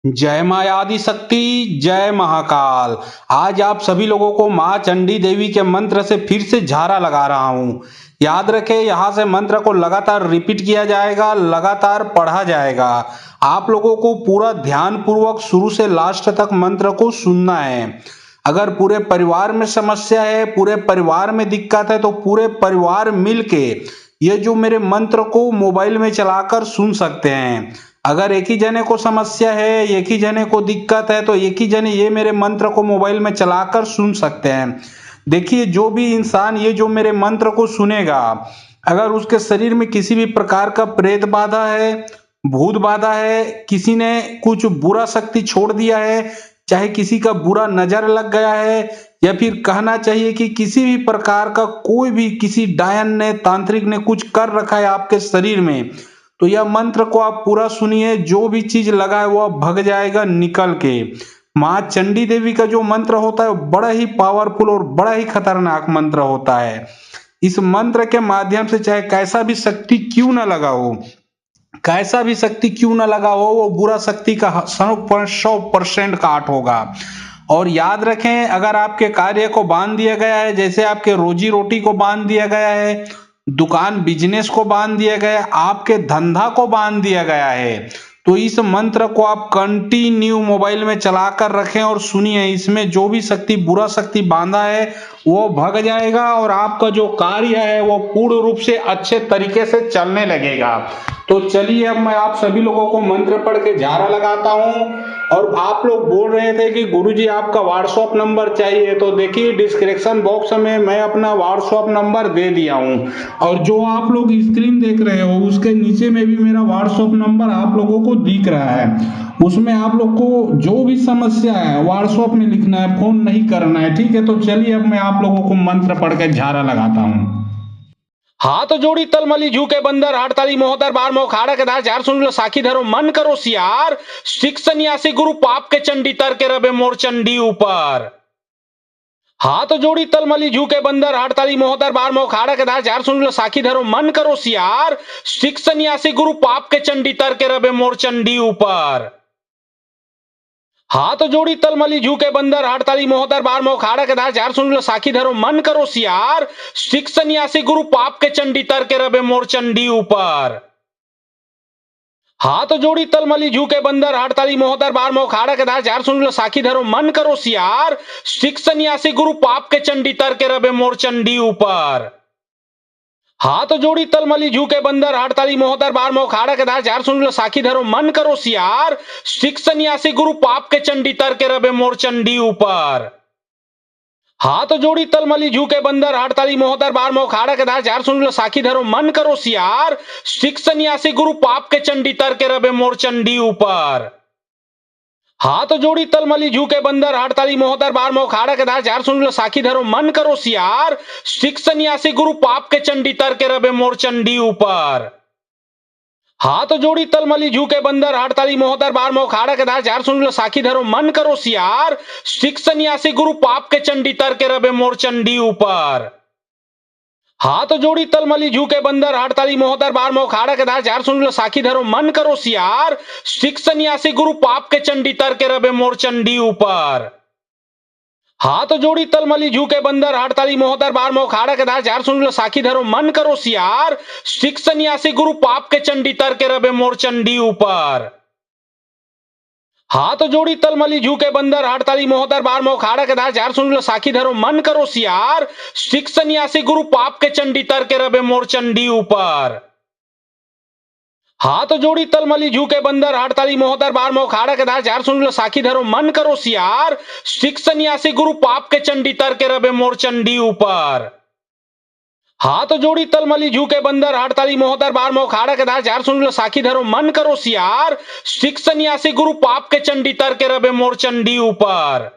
जय माँ आदि शक्ति, जय महाकाल। आज आप सभी लोगों को माँ चंडी देवी के मंत्र से फिर से झारा लगा रहा हूँ। याद रखें, यहाँ से मंत्र को लगातार रिपीट किया जाएगा, लगातार पढ़ा जाएगा। आप लोगों को पूरा ध्यान पूर्वक शुरू से लास्ट तक मंत्र को सुनना है। अगर पूरे परिवार में समस्या है, पूरे परिवार में दिक्कत है, तो पूरे परिवार मिलके ये जो मेरे मंत्र को मोबाइल में चलाकर सुन सकते हैं। अगर एक ही जने को समस्या है, एक ही जने को दिक्कत है, तो एक ही जने ये मेरे मंत्र को मोबाइल में चलाकर सुन सकते हैं। देखिए, जो भी इंसान ये जो मेरे मंत्र को सुनेगा, अगर उसके शरीर में किसी भी प्रकार का प्रेत बाधा है, भूत बाधा है, किसी ने कुछ बुरा शक्ति छोड़ दिया है, चाहे किसी का बुरा नजर लग गया है, या फिर कहना चाहिए कि किसी भी प्रकार का कोई भी किसी डायन ने, तांत्रिक ने कुछ कर रखा है आपके शरीर में, तो यह मंत्र को आप पूरा सुनिए। जो भी चीज लगा है वो भग जाएगा निकल के। माँ चंडी देवी का जो मंत्र होता है वो बड़ा ही पावरफुल और बड़ा ही खतरनाक मंत्र होता है। इस मंत्र के माध्यम से चाहे कैसा भी शक्ति क्यों ना लगा हो, कैसा भी शक्ति क्यों ना लगा हो, वो बुरा शक्ति का 100% काट होगा। और याद रखें, अगर आपके कार्य को बांध दिया गया है, जैसे आपके रोजी रोटी को बांध दिया गया है, दुकान बिजनेस को बांध दिया गया है, आपके धंधा को बांध दिया गया है, तो इस मंत्र को आप कंटिन्यू मोबाइल में चलाकर रखें और सुनिए। इसमें जो भी शक्ति, बुरा शक्ति बांधा है वो भग जाएगा और आपका जो कार्य है वो पूर्ण रूप से अच्छे तरीके से चलने लगेगा। तो चलिए, अब मैं आप सभी लोगों को मंत्र पढ़ के झारा लगाता हूँ। और आप लोग बोल रहे थे कि गुरुजी आपका व्हाट्सएप नंबर चाहिए, तो देखिए डिस्क्रिप्शन बॉक्स में मैं अपना व्हाट्सएप नंबर दे दिया हूँ। और जो आप लोग स्क्रीन देख रहे हो उसके नीचे में भी मेरा व्हाट्सएप नंबर आप लोगों को दिख रहा है। उसमें आप लोग को जो भी समस्या है व्हाट्सएप में लिखना है, फोन नहीं करना है, ठीक है। तो चलिए, अब मैं आप लोगों को मंत्र पढ़ के झारा लगाता हूँ। हाथ जोड़ी तलमली झुके बंदर हड़ताली मोहतर बार मोह खाड़ा के धार झार सुन लो साखी धरो मन करो सियार सिख सन्यासी गुरु पाप के चंडी तर के रबे मोर चंडी ऊपर। हाथ जोड़ी तलमली झुके बंदर हड़ताली मोहतर बार मोह खाड़ा के धार झार सुन लो साखी धरो मन करो सियार सिख सन्यासी गुरु पाप के चंडी तर के रबे मोर चंडी ऊपर। हाथ जोड़ी तलमली झुके बंदर हड़ताली मोहतर बार मोह खाड़ा के धार झार सुन लो साखी धरो मन करो सियार सिख सन्यासी गुरु पाप के चंडी तर के रबे मोर चंडी ऊपर। हाथ जोड़ी तलमली झुके बंदर हड़ताली मोहतर बार मोह खाड़ा के धार झार सुन लो साखी धरो मन करो सियार सिख सन्यासी गुरु पाप के चंडी तर के रबे मोर चंडी ऊपर। हाथ जोड़ी तलमली झुके बंदर हड़ताली मोहतर बार मोह खाड़ा के धार झार सुन लो साखी धरो मन करो सियार सिख सन्यासी गुरु पाप के चंडी तर के रबे मोर चंडी ऊपर। हाथ जोड़ी तलमली झुके बंदर हड़ताली मोहतर बार मोह खाड़ा के धार झार सुन लो साखी धरो मन करो सियार सिख सन्यासी गुरु पाप के चंडी तर के रबे मोर चंडी ऊपर। हाथ जोड़ी तलमली झुके बंदर हड़ताली मोहतर बार मोह खाड़ा के धार झार सुन लो साखी धरो मन करो सियार सिख सन्यासी गुरु पाप के चंडी तर के रबे मोर चंडी ऊपर। हाथ जोड़ी तलमली झुके बंदर हड़ताली मोहतर बार मोह खाड़ा के धार झार सुन लो साखी धरो मन करो सियार सिख सन्यासी गुरु पाप के चंडी तर के रबे मोर चंडी ऊपर। हाथ जोड़ी तलमली झुके बंदर हड़ताली मोहतर बार मोह खाड़ा के धार झार सुन लो साखी धरो मन करो सियार सिख सन्यासी गुरु पाप के चंडी तर के रबे मोर चंडी ऊपर। हाथ जोड़ी तलमली झुके बंदर हड़ताली मोहतर बार मोह खाड़ा के धार झार सुन लो साखी धरो मन करो सियार सिख सन्यासी गुरु पाप के चंडी तर के रबे मोर चंडी ऊपर। हाथ जोड़ी तलमली झुके बंदर हड़ताली मोहतर बार मोह खाड़ा के धार झार सुन लो साखी धरो मन करो सियार सिख सन्यासी गुरु पाप के चंडी तर के रबे मोर चंडी ऊपर। हाथ जोड़ी तलमली झुके बंदर हड़ताली मोहतर बार मोह खाड़ा के धार झार सुन लो साखी धरो मन करो सियार सिख सन्यासी गुरु पाप के चंडी तर के रबे मोर चंडी ऊपर। हाथ जोड़ी तलमली झुके बंदर हड़ताली मोहतर बार मोह खाड़ा के धार झार सुन लो साखी धरो मन करो सियार सिख सन्यासी गुरु पाप के चंडी तर के रबे मोर चंडी ऊपर।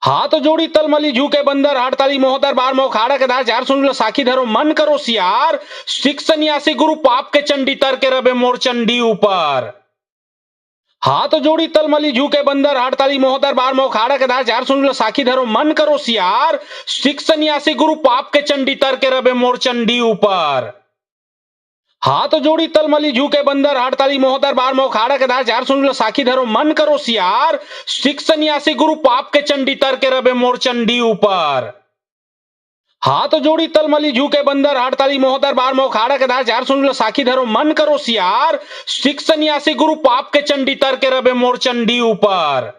हाथ जोड़ी तलमली झुके बंदर हड़ताली मोहतर बार मोह खाड़ा के धार झार सुन लो साखी धरो मन करो सियार सिख सन्यासी गुरु पाप के चंडी तर के रबे मोर चंडी ऊपर। हाथ जोड़ी तलमली झुके बंदर हड़ताली मोहतर बार मोह खाड़ा के धार झार सुन लो साखी धरो मन करो सियार सिख सन्यासी गुरु पाप के चंडी तर के रबे मोर चंडी ऊपर। हाथ जोड़ी तलमली झुके बंदर हड़ताली मोहतर बार मोह खाड़ा के धार जार सुन लो साखी धरो मन करो सियार सिख सन्यासी गुरु पाप के चंडी तर के रबे मोर चंडी ऊपर। हाथ जोड़ी तलमली झुके बंदर हड़ताली मोहतर बार मोह खाड़ा के धार जार सुन लो साखी धरो मन करो सियार सिख सन्यासी गुरु पाप के चंडी तर के रबे मोर चंडी ऊपर।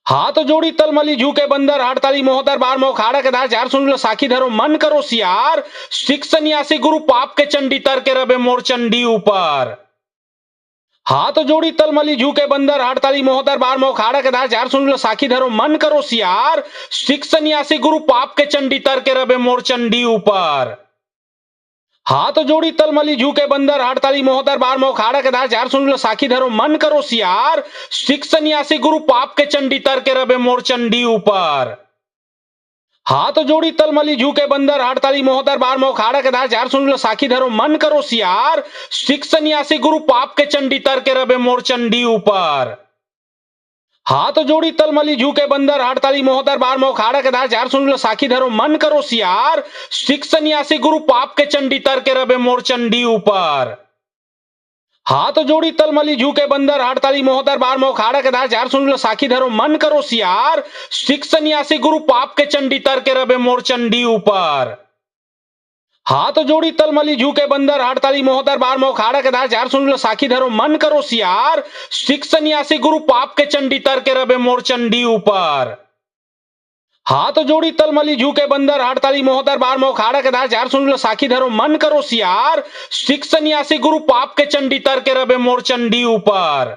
हाथ जोड़ी तलमली झुके बंदर हड़ताली मोहतर बार मोह खाड़ा के धार जार सुन लो साखी धरो मन करो सियार सिख सन्यासी गुरु पाप के चंडी तर के रबे मोर चंडी ऊपर। हाथ जोड़ी तलमली झुके बंदर हड़ताली मोहतर बार मोह खाड़ा के धार जार सुन लो साखी धरो मन करो सियार सिख सन्यासी गुरु पाप के चंडी तर के रबे मोर चंडी ऊपर। हाथ जोड़ी तलमली झुके बंदर हड़ताली मोहतर बार मोह खाड़ा के धार जार सुन लो साखी धरो मन करो सियार सिख सन्यासी गुरु पाप के चंडी तर के रबे मोर चंडी ऊपर। हाथ जोड़ी तलमली झुके बंदर हड़ताली मोहतर बार मोह खाड़ा के धार जार सुन लो साखी धरो मन करो सियार सिख सन्यासी गुरु पाप के चंडी तर के रबे मोर चंडी ऊपर। हाथ जोड़ी तलमली झुके बंदर हड़ताली मोहतर बार मोह खाड़ा के धार जार सुन लो साखी धरो मन करो सियार सिख सन्यासी गुरु पाप के चंडी तर के रबे मोर चंडी ऊपर। हाथ जोड़ी तलमली झुके बंदर हड़ताली मोहतर बार मोह खाड़ा के धार जार सुन लो साखी धरो मन करो सियार सिख सन्यासी गुरु पाप के चंडी तर के रबे मोर चंडी ऊपर। हाथ जोड़ी तलमली झुके बंदर हड़ताली मोहतर बार मोह खाड़ा के धार जार सुन लो साखी धरो मन करो सियार सिख सन्यासी गुरु पाप के चंडी तर के रबे मोर चंडी ऊपर। हाथ जोड़ी तलमली झुके बंदर हड़ताली मोहतर बार मोह खाड़ा के धार जार सुन लो साखी धरो मन करो सियार सिख सन्यासी गुरु पाप के चंडी तर के रबे मोर चंडी ऊपर।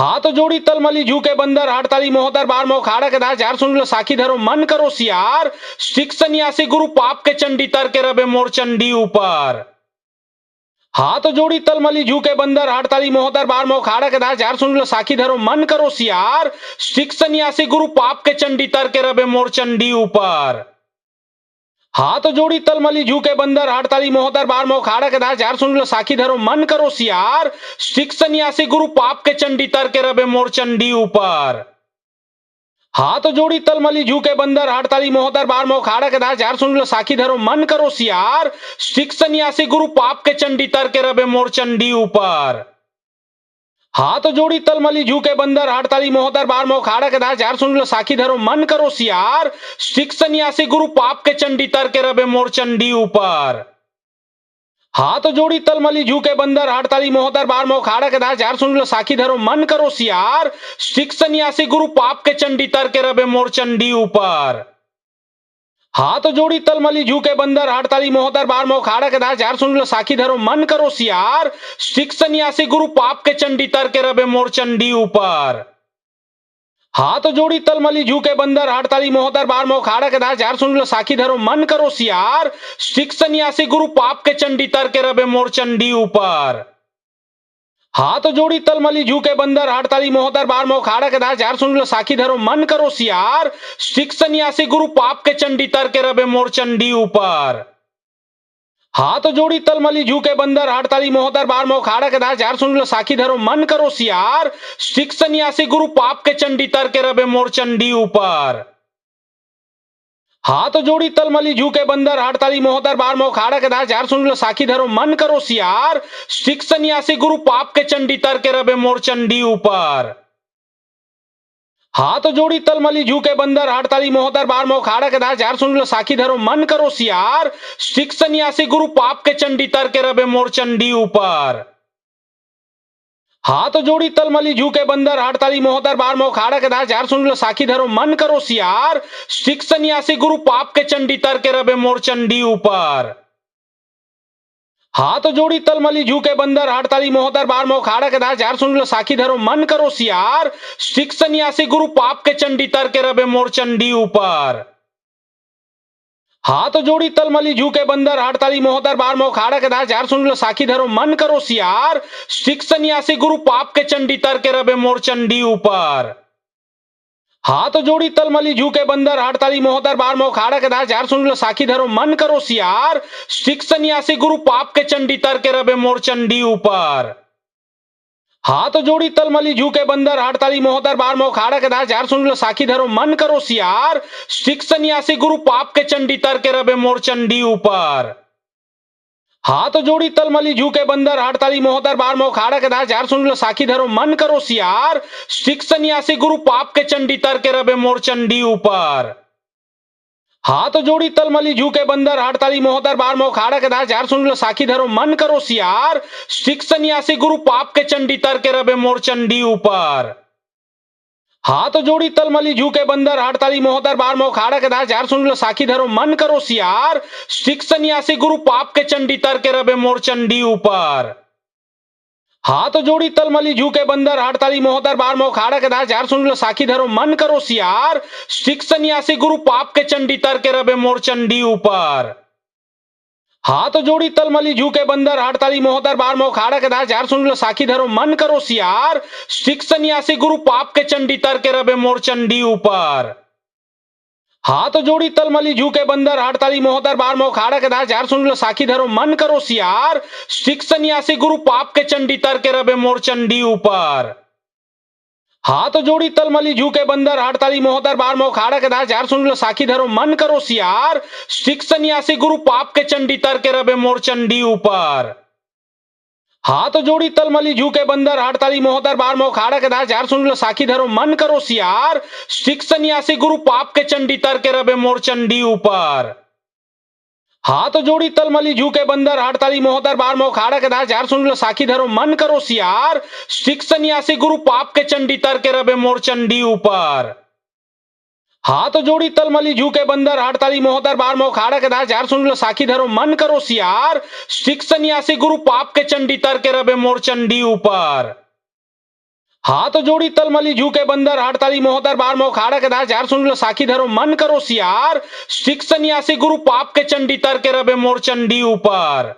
हाथ जोड़ी तलमली झुके बंदर हड़ताली मोहतर बार मोह खाड़ा के धार जार सुन लो साखी धरो मन करो सियार सिख सन्यासी गुरु पाप के चंडी तर के रबे मोर चंडी ऊपर। हाथ जोड़ी तलमली झुके बंदर हड़ताली मोहतर बार मोह खाड़ा के धार जार सुन लो साखी धरो मन करो सियार सिख सन्यासी गुरु पाप के चंडी तर के रबे मोर चंडी ऊपर। हाथ जोड़ी तलमली झुके बंदर हड़ताली मोहतर बार मोह खाड़ा के धार जार सुन लो साखी धरो मन करो सियार सिख सन्यासी गुरु पाप के चंडी तर के रबे मोर चंडी ऊपर। हाथ जोड़ी तलमली झुके बंदर हड़ताली मोहतर बार मोह खाड़ा के धार जार सुन लो साखी धरो मन करो सियार सिख सन्यासी गुरु पाप के चंडी तर के रबे मोर चंडी ऊपर। हाथ जोड़ी तलमली झुके बंदर हड़ताली मोहतर बार मोह खाड़ा के धार जार सुन लो साखी धरो मन करो सियार सिख सन्यासी गुरु पाप के चंडी तर के रबे मोर चंडी ऊपर। हाथ जोड़ी तलमली झुके बंदर हड़ताली मोहतर बार मोह खाड़ा के धार जार सुन लो साखी धरो मन करो सियार सिख सन्यासी गुरु पाप के चंडी तर के रबे मोर चंडी ऊपर। हाथ जोड़ी तलमली झुके बंदर हड़ताली मोहतर बार मोह खाड़ा के धार जार सुन लो साखी धरो मन करो सियार सिख सन्यासी गुरु पाप के चंडी तर के रबे मोर चंडी ऊपर। हाथ जोड़ी तलमली झुके बंदर हड़ताली मोहतर बार मोह खाड़ा के धार जार सुन लो साखी धरो मन करो सियार सिख सन्यासी गुरु पाप के चंडी तर के रबे मोर चंडी ऊपर। हाथ जोड़ी तलमली झुके बंदर हड़ताली मोहतर बार मोह खाड़ा के धार जार सुन लो साखी धरो मन करो सियार सिख सन्यासी गुरु पाप के चंडी तर के रबे मोर चंडी ऊपर। हाथ जोड़ी तलमली झुके बंदर हड़ताली मोहतर बार मोह खाड़ा के धार जार सुन लो साखी धरो मन करो सियार सिख सन्यासी गुरु पाप के चंडी तर के रबे मोर चंडी ऊपर। हाथ जोड़ी तलमली झुके बंदर हड़ताली मोहतर बार मोह खाड़ा के धार जार सुन लो साखी धरो मन करो सियार सिख सन्यासी गुरु पाप के चंडी तर के रबे मोर चंडी ऊपर। हाथ जोड़ी तलमली झुके बंदर हड़ताली मोहतर बार मोह खाड़ा के धार जार सुन लो साखी धरो मन करो सियार सिख सन्यासी गुरु पाप के चंडी तर के रबे मोर चंडी ऊपर। हाथ जोड़ी तलमली झुके बंदर हड़ताली मोहतर बार मोह खाड़ा के धार जार सुन लो साखी धरो मन करो सियार सिख सन्यासी गुरु पाप के चंडी तर के रबे मोर चंडी ऊपर। हाथ जोड़ी तलमली झुके बंदर हड़ताली मोहतर बार मोह खाड़ा के धार जार सुन लो साखी धरो मन करो सियार सिख सन्यासी गुरु पाप के चंडी तर के रबे मोर चंडी ऊपर। हाथ जोड़ी तलमली झुके बंदर हड़ताली मोहतर बार मोह खाड़ा के धार जार सुन लो साखी धरो मन करो सियार सिख सन्यासी गुरु पाप के चंडी तर के रबे मोर चंडी ऊपर। हाथ जोड़ी तलमली झुके बंदर हड़ताली मोहतर बार मोह खाड़ा के धार जार सुन लो साखी धरो मन करो सियार सिख सन्यासी गुरु पाप के चंडी तर के रबे मोर चंडी ऊपर। हाथ जोड़ी तलमली झुके बंदर हड़ताली मोहतर बार मोह खाड़ा के धार जार सुन लो साखी धरो मन करो सियार सिख सन्यासी गुरु पाप के चंडी तर के रबे मोर चंडी ऊपर। हाथ जोड़ी तलमली झुके बंदर हड़ताली मोहतर बार मोह खाड़ा के धार जार सुन लो साखी धरो मन करो सियार सिख सन्यासी गुरु पाप के चंडी तर के रबे मोर चंडी ऊपर। हाथ जोड़ी तलमली झुके बंदर हड़ताली मोहतर बार मोह खाड़ा के धार जार सुन लो साखी धरो मन करो सियार सिख सन्यासी गुरु पाप के चंडी तर के रबे मोर चंडी ऊपर। हाथ जोड़ी तलमली झुके बंदर हड़ताली मोहतर बार मोह खाड़ा के धार जार सुन लो साखी धरो मन करो सियार सिख सन्यासी गुरु पाप के चंडी तर के रबे मोर चंडी ऊपर। हाथ जोड़ी तलमली झुके बंदर हड़ताली मोहतर बार मोह खाड़ा के धार जार सुन लो साखी धरो मन करो सियार सिख सन्यासी गुरु पाप के चंडी तर के रबे मोर चंडी ऊपर। हाथ जोड़ी तलमली झुके बंदर हड़ताली मोहतर बार मोह खाड़ा के धार जार सुन लो साखी धरो मन करो सियार सिख सन्यासी गुरु पाप के चंडी तर के रबे मोर चंडी ऊपर। हाथ जोड़ी तलमली झुके बंदर हड़ताली मोहतर बार मोह खाड़ा के धार जार सुन लो साखी धरो मन करो सियार सिख सन्यासी गुरु पाप के चंडी तर के रबे मोर चंडी ऊपर। हाथ जोड़ी तलमली झुके बंदर हड़ताली मोहतर बार मोह खाड़ा के धार जार सुन लो साखी धरो मन करो सियार सिख सन्यासी गुरु पाप के चंडी तर के रबे मोर चंडी ऊपर। हाथ जोड़ी तलमली झुके बंदर हड़ताली मोहतर बार मोह खाड़ा के धार जार सुन लो साखी धरो मन करो सियार सिख सन्यासी गुरु पाप के चंडी तर के रबे मोर चंडी ऊपर। हाथ जोड़ी तलमली झुके बंदर हड़ताली मोहतर बार मोह खाड़ा के धार जार सुन लो साखी धरो मन करो सियार सिख सन्यासी गुरु पाप के चंडी तर के रबे मोर चंडी ऊपर। हाथ जोड़ी तलमली झुके बंदर हड़ताली मोहतर बार मोह खाड़ा के धार जार सुन लो साखी धरो मन करो सियार सिख सन्यासी गुरु पाप के चंडी तर के रबे मोर चंडी ऊपर। हाथ जोड़ी तलमली झुके बंदर हड़ताली मोहतर बार मोह खाड़ा के धार जार सुन लो साखी धरो मन करो सियार सिख सन्यासी गुरु पाप के चंडी तर के रबे मोर चंडी ऊपर।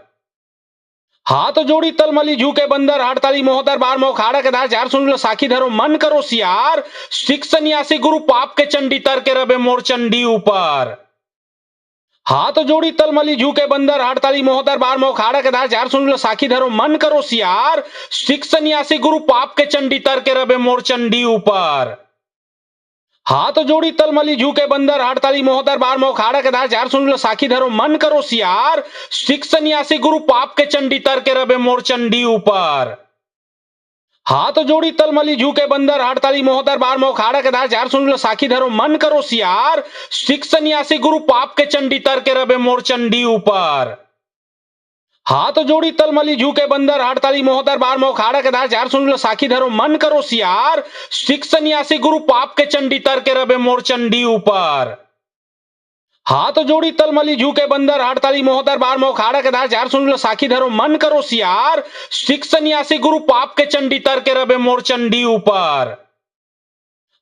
हाथ जोड़ी तलमली झुके बंदर हड़ताली मोहतर बार मोह खाड़ा के धार जार सुन लो साखी धरो मन करो सियार सिख सन्यासी गुरु पाप के चंडी तर के रबे मोर चंडी ऊपर। हाथ जोड़ी तलमली झुके बंदर हड़ताली मोहतर बार मोह खाड़ा के धार जार सुन लो साखी धरो मन करो सियार सिख सन्यासी गुरु पाप के चंडी तर के रबे मोर चंडी ऊपर। हाथ जोड़ी तलमली झुके बंदर हड़ताली मोहतर बार मोह खाड़ा के धार जार सुन लो साखी धरो मन करो सियार सिख सन्यासी गुरु पाप के चंडी तर के रबे मोर चंडी ऊपर। हाथ जोड़ी तलमली झुके बंदर हड़ताली मोहतर बार मोह खाड़ा के धार जार सुन लो साखी धरो मन करो सियार सिख सन्यासी गुरु पाप के चंडी तर के रबे मोर चंडी ऊपर। हाथ जोड़ी तलमली झुके बंदर हड़ताली मोहतर बार मोह खाड़ा के धार जार सुन लो साखी धरो मन करो सियार सिख सन्यासी गुरु पाप के चंडी तर के रबे मोर चंडी ऊपर। हाथ जोड़ी तलमली झुके बंदर हड़ताली मोहतर बार मोह खाड़ा के धार जार सुन लो साखी धरो मन करो सियार सिख सन्यासी गुरु पाप के चंडी तर के रबे मोर चंडी ऊपर।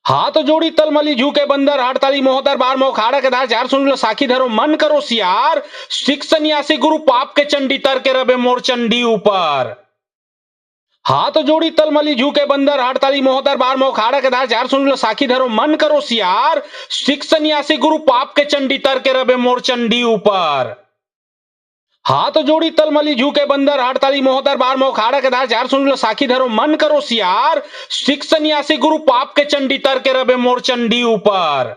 हाथ जोड़ी तलमली झुके बंदर हड़ताली मोहतर बार मोह खाड़ा के धार जार सुन लो साखी धरो मन करो सियार सिख सन्यासी गुरु पाप के चंडी तर के रबे मोर चंडी ऊपर। हाथ जोड़ी तलमली झुके बंदर हड़ताली मोहतर बार मोह खाड़ा के धार जार सुन लो साखी धरो मन करो सियार सिख सन्यासी गुरु पाप के चंडी तर के रबे मोर चंडी ऊपर। हाथ जोड़ी तलमली झुके बंदर हड़ताली मोहतर बार मोह खाड़ा के धार जार सुन लो साखी धरो मन करो सियार सिख सन्यासी गुरु पाप के चंडी तर के रबे मोर चंडी ऊपर।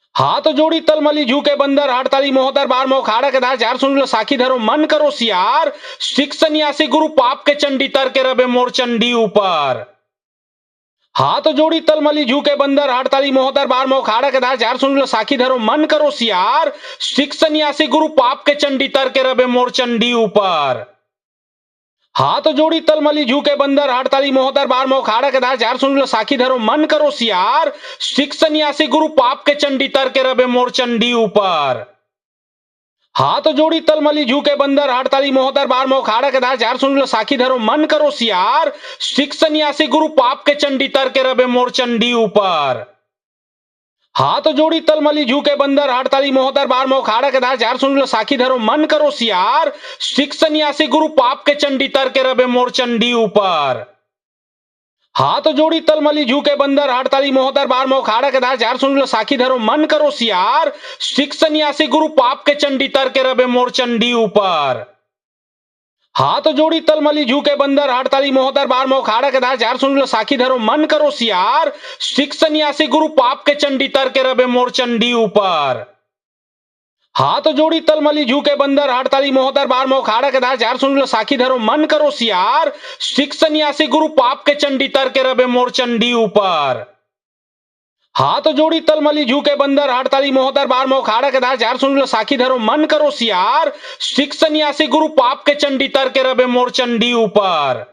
हाथ जोड़ी तलमली झुके बंदर हड़ताली मोहतर बार मोह खाड़ा के धार जार सुन लो साखी धरो मन करो सियार सिख सन्यासी गुरु पाप के चंडी तर के रबे मोर चंडी ऊपर। हाथ जोड़ी तलमली झुके बंदर हड़ताली मोहतर बार मोह खाड़ा के धार जार सुन लो साखी धरो मन करो सियार सिख सन्यासी गुरु पाप के चंडी तर के रबे मोर चंडी ऊपर। हाथ जोड़ी तलमली झुके बंदर हड़ताली मोहतर बार मोह खाड़ा के धार जार सुन लो साखी धरो मन करो सियार सिख सन्यासी गुरु पाप के चंडी तर के रबे मोर चंडी ऊपर। हाथ जोड़ी तलमली झुके बंदर हड़ताली मोहतर बार मोह खाड़ा के धार जार सुन लो साखी धरो मन करो सियार सिख सन्यासी गुरु पाप के चंडी तर के रबे मोर चंडी ऊपर। हाथ जोड़ी तलमली झुके बंदर हड़ताली मोहतर बार मोह खाड़ा के धार जार सुन लो साखी धरो मन करो सियार सिख सन्यासी गुरु पाप के चंडी तर के रबे मोर चंडी ऊपर। हाथ जोड़ी तलमली झुके बंदर हड़ताली मोहतर बार मोह खाड़ा के धार जार सुन लो साखी धरो मन करो सियार सिख सन्यासी गुरु पाप के चंडी तर के रबे मोर चंडी ऊपर। हाथ जोड़ी तलमली झुके बंदर हड़ताली मोहतर बार मोह खाड़ा के धार जार सुन लो साखी धरो मन करो सियार सिख सन्यासी गुरु पाप के चंडी तर के रबे मोर चंडी ऊपर। हाथ जोड़ी तलमली झुके बंदर हड़ताली मोहतर बार मोह खाड़ा के दार जार सुन लो साखी धरो मन करो सियार सिख सन्यासी गुरु पाप के चंडी तर के रबे मोर चंडी ऊपर। हाथ जोड़ी तलमली झुके बंदर हड़ताली मोहतर बार मोह खाड़ा के दार जार सुन लो साखी धरो मन करो सियार सिख सन्यासी गुरु पाप के चंडी तर के रबे मोर चंडी ऊपर।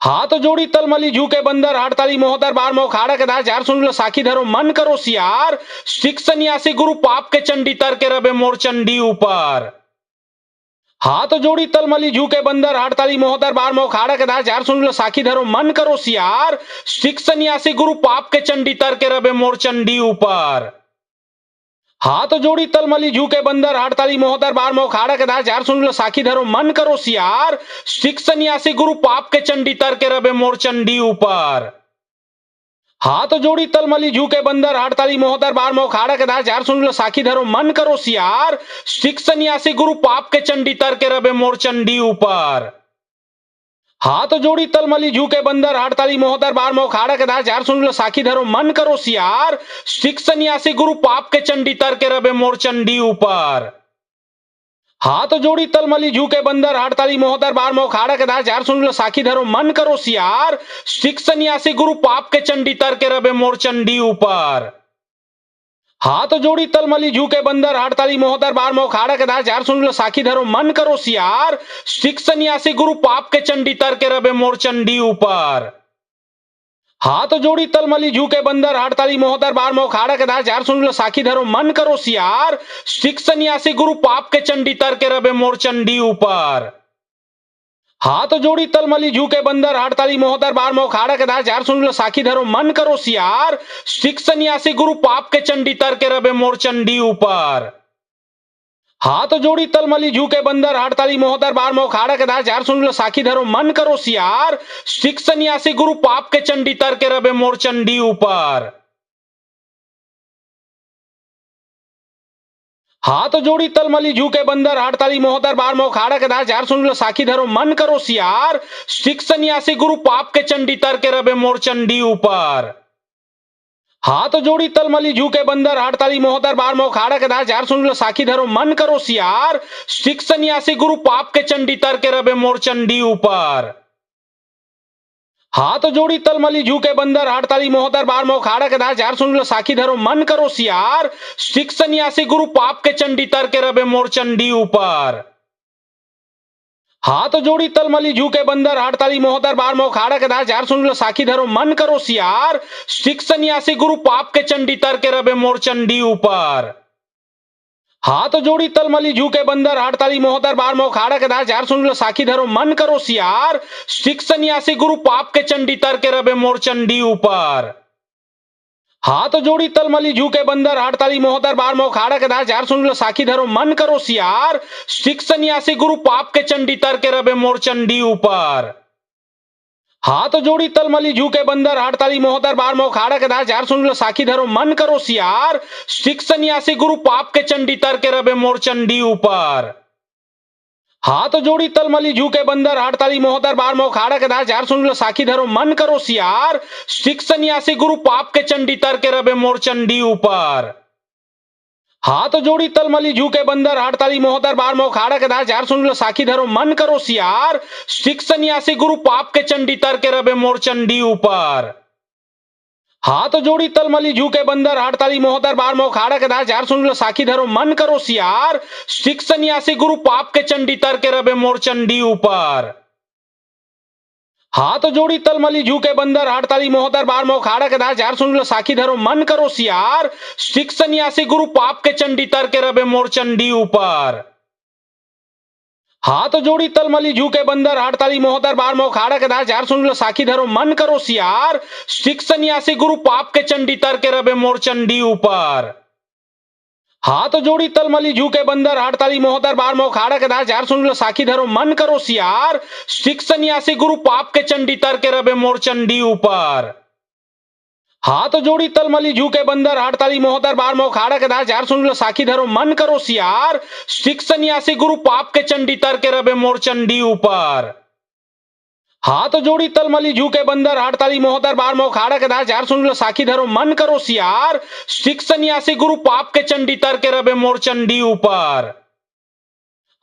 हाथ जोड़ी तलमली झुके बंदर हड़ताली मोहतर बार मोह खाड़ा के दार जार सुन लो साखी धरो मन करो सियार सिख सन्यासी गुरु पाप के चंडी तर के रबे मोर चंडी ऊपर। हाथ जोड़ी तलमली झुके बंदर हड़ताली मोहतर बार मोह खाड़ा के दार जार सुन लो साखी धरो मन करो सियार सिख सन्यासी गुरु पाप के चंडी तर के रबे मोर चंडी ऊपर। हाथ जोड़ी तलमली झुके बंदर हड़ताली मोहतर बार मोह खाड़ा के दार जार सुन लो साखी धरो मन करो सियार सिख सन्यासी गुरु पाप के चंडी तर के रबे मोर चंडी ऊपर। हाथ जोड़ी तलमली झुके बंदर हड़ताली मोहतर बार मोह खाड़ा के दार जार सुन लो साखी धरो मन करो सियार सिख सन्यासी गुरु पाप के चंडी तर के रबे मोर चंडी ऊपर। हाथ जोड़ी तलमली झुके बंदर हड़ताली मोहतर बार मोह खाड़ा के दार जार सुन लो साखी धरो मन करो सियार सिख सन्यासी गुरु पाप के चंडी तर के रबे मोर चंडी ऊपर। हाथ जोड़ी तलमली झुके बंदर हड़ताली मोहतर बार मोह खाड़ा के दार जार सुन लो साखी धरो मन करो सियार सिख सन्यासी गुरु पाप के चंडी तर के रबे मोर चंडी ऊपर। हाथ जोड़ी तलमली झुके बंदर हड़ताली मोहतर बार मोह खाड़ा के दार जार सुन लो साखी धरो मन करो सियार सिख सन्यासी गुरु पाप के चंडी तर के रबे मोर चंडी ऊपर। हाथ जोड़ी तलमली झुके बंदर हड़ताली मोहतर बार मोह खाड़ा के दार जार सुन लो साखी धरो मन करो सियार सिख सन्यासी गुरु पाप के चंडी तर के रबे मोर चंडी ऊपर। हाथ जोड़ी तलमली झुके बंदर हड़ताली मोहतर बार मोह खाड़ा के दार जार सुन लो साखी धरो मन करो सियार सिख सन्यासी गुरु पाप के चंडी तर के रबे मोर चंडी ऊपर। हाथ जोड़ी तलमली झुके बंदर हड़ताली मोहतर बार मोह खाड़ा के दार जार सुन लो साखी धरो मन करो सियार सिख सन्यासी गुरु पाप के चंडी तर के रबे मोर चंडी ऊपर। हाथ जोड़ी तलमली झुके बंदर हड़ताली मोहतर बार मोह खाड़ा के दार जार सुन लो साखी धरो मन करो सियार सिख सन्यासी गुरु पाप के चंडी तर के रबे मोर चंडी ऊपर। हाथ जोड़ी तलमली झुके बंदर हड़ताली मोहतर बार मोह खाड़ा के दार जार सुन लो साखी धरो मन करो सियार सिख सन्यासी गुरु पाप के चंडी तर के रबे मोर चंडी ऊपर। हाथ जोड़ी तलमली झुके बंदर हड़ताली मोहतर बार मोह खाड़ा के दार जार सुन लो साखी धरो मन करो सियार सिख सन्यासी गुरु पाप के चंडी तर के रबे मोर चंडी ऊपर। हाथ जोड़ी तलमली झुके बंदर हड़ताली मोहतर बार मोह खाड़ा के दार जार सुन लो साखी धरो मन करो सियार सिख सन्यासी गुरु पाप के चंडी तर के रबे मोर चंडी ऊपर। हाथ जोड़ी तलमली झुके बंदर हड़ताली मोहतर बार मोह खाड़ा के दार जार सुन लो साखी धरो मन करो सियार सिख सन्यासी गुरु पाप के चंडी तर के रबे मोर चंडी ऊपर। हाथ जोड़ी तलमली झुके बंदर हड़ताली मोहतर बार मोह खाड़ा के दार जार सुन लो साखी धरो मन करो सियार सिख सन्यासी गुरु पाप के चंडी तर के रबे मोर चंडी ऊपर। हाथ जोड़ी तलमली झुके बंदर हड़ताली मोहतर बार मोह खाड़ा के दार जार सुन लो साखी धरो मन करो सियार सिख सन्यासी गुरु पाप के चंडी तर के रबे मोर चंडी ऊपर। हाथ जोड़ी तलमली झुके बंदर हड़ताली मोहतर बार मोह खाड़ा के दार जार सुन लो साखी धरो मन करो सियार सिख सन्यासी गुरु पाप के चंडी तर के रबे मोर चंडी ऊपर। हाथ जोड़ी तलमली झुके बंदर हड़ताली मोहतर बार मोह खाड़ा के दार जार सुन लो साखी धरो मन करो सियार सिख सन्यासी गुरु पाप के चंडी तर के रबे मोर चंडी ऊपर। हाथ जोड़ी तलमली झुके बंदर हड़ताली मोहतर बार मोह खाड़ा के दार जार सुन लो साखी धरो मन करो सियार सिख सन्यासी गुरु पाप के चंडी तर के रबे मोर चंडी ऊपर। हाथ जोड़ी तलमली झुके बंदर हड़ताली मोहतर बार मोह खाड़ा के दार जार सुन लो साखी धरो मन करो सियार सिख सन्यासी गुरु पाप के चंडी तर के रबे मोर चंडी ऊपर। हाथ जोड़ी तलमली झुके बंदर हड़ताली मोहतर बार मोह खाड़ा के दार जार सुन लो साखी धरो मन करो सियार सिख सन्यासी गुरु पाप के चंडी तर के रबे मोर चंडी ऊपर। हाथ जोड़ी तलमली झुके बंदर हड़ताली मोहतर बार मोह खाड़ा के दार जार सुन लो साखी धरो मन करो सियार सिख सन्यासी गुरु पाप के चंडी तर के रबे मोर चंडी ऊपर। हाथ जोड़ी तलमली झुके बंदर हड़ताली मोहतर बार मोह खाड़ा के दार जार सुन लो साखी धरो मन करो सियार सिख सन्यासी गुरु पाप के चंडी तर के रबे मोर चंडी ऊपर। हाथ जोड़ी तलमली झुके बंदर हड़ताली मोहतर बार मोखाड़ा के दास झार सुन लो साखी धरो मन करो सियार सिख सन्यासी गुरु पाप के चंडी तर के रबे मोर चंडी ऊपर।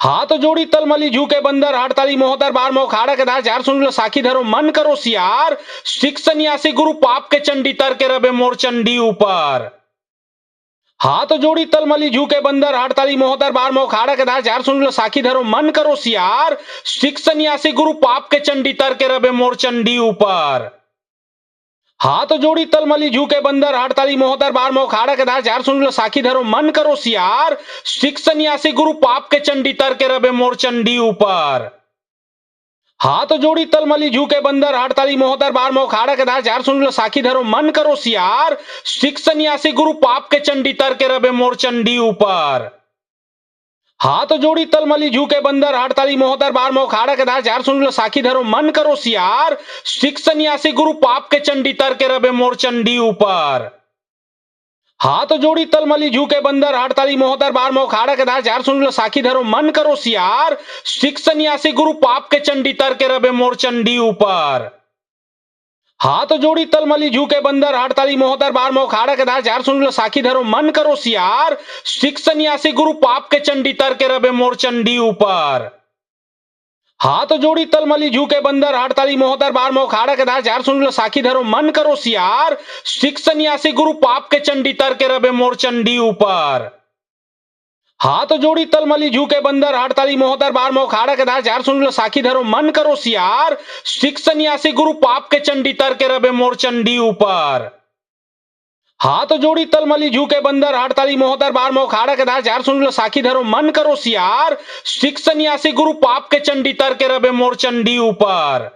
हाथ जोड़ी तलमली झुके बंदर हड़ताली मोहतर बार मोखाड़ा के दास झार सुन लो साखी धरो मन करो सियार सिख सन्यासी गुरु पाप के चंडी तर के रबे मोर चंडी ऊपर। हाथ जोड़ी तलमली झुके बंदर हड़ताली मोहतर बार मोखाड़ा के दास झार सुन लो साखी धरो मन करो सियार सिख सन्यासी गुरु पाप के चंडी तर के रबे मोर चंडी ऊपर। हाथ जोड़ी तलमली झुके बंदर हड़ताली मोहतर बार मोखाड़ा के दास झार सुन लो साखी धरो मन करो सियार सिख सन्यासी गुरु पाप के चंडी तर के रबे मोर चंडी ऊपर। हाथ जोड़ी तलमली झुके बंदर हड़ताली मोहतर बार मोखाड़ा के दास झार सुन लो साखी धरो मन करो सियार सिख सन्यासी गुरु पाप के चंडी तर के रबे मोर चंडी ऊपर। हाथ जोड़ी तलमली झुके बंदर हड़ताली मोहतर बार मोखाड़ा के दास झार सुन लो साखी धरो मन करो सियार सिख सन्यासी गुरु पाप के चंडी तर के रबे मोर चंडी ऊपर। हाथ जोड़ी तलमली झुके बंदर हड़ताली मोहतर बार मोखाड़ा के दास झार सुन लो साखी धरो मन करो सियार सिख सन्यासी गुरु पाप के चंडी तर के रबे मोर चंडी ऊपर। हाथ जोड़ी तलमली झुके बंदर हड़ताली मोहतर बार मोखाड़ा के दास झार सुन लो साखी धरो मन करो सियार सिख सन्यासी गुरु पाप के चंडी तर के रबे मोर चंडी ऊपर। हाथ जोड़ी तलमली झुके बंदर हड़ताली मोहतर बार मोखाड़ा के दास झार सुन लो साखी धरो मन करो सियार सिख सन्यासी गुरु पाप के चंडी तर के रबे मोर चंडी ऊपर। हाथ जोड़ी तलमली झुके बंदर हड़ताली मोहतर बार मोखाड़ा के दास झार सुन लो साखी धरो मन करो सियार सिख सन्यासी गुरु पाप के चंडी तर के रबे मोर चंडी ऊपर। हाथ जोड़ी तलमली झुके बंदर हड़ताली मोहतर बार मोखाड़ा के दास झार सुन लो साखी धरो मन करो सियार सिख सन्यासी गुरु पाप के चंडी तर के रबे मोर चंडी ऊपर।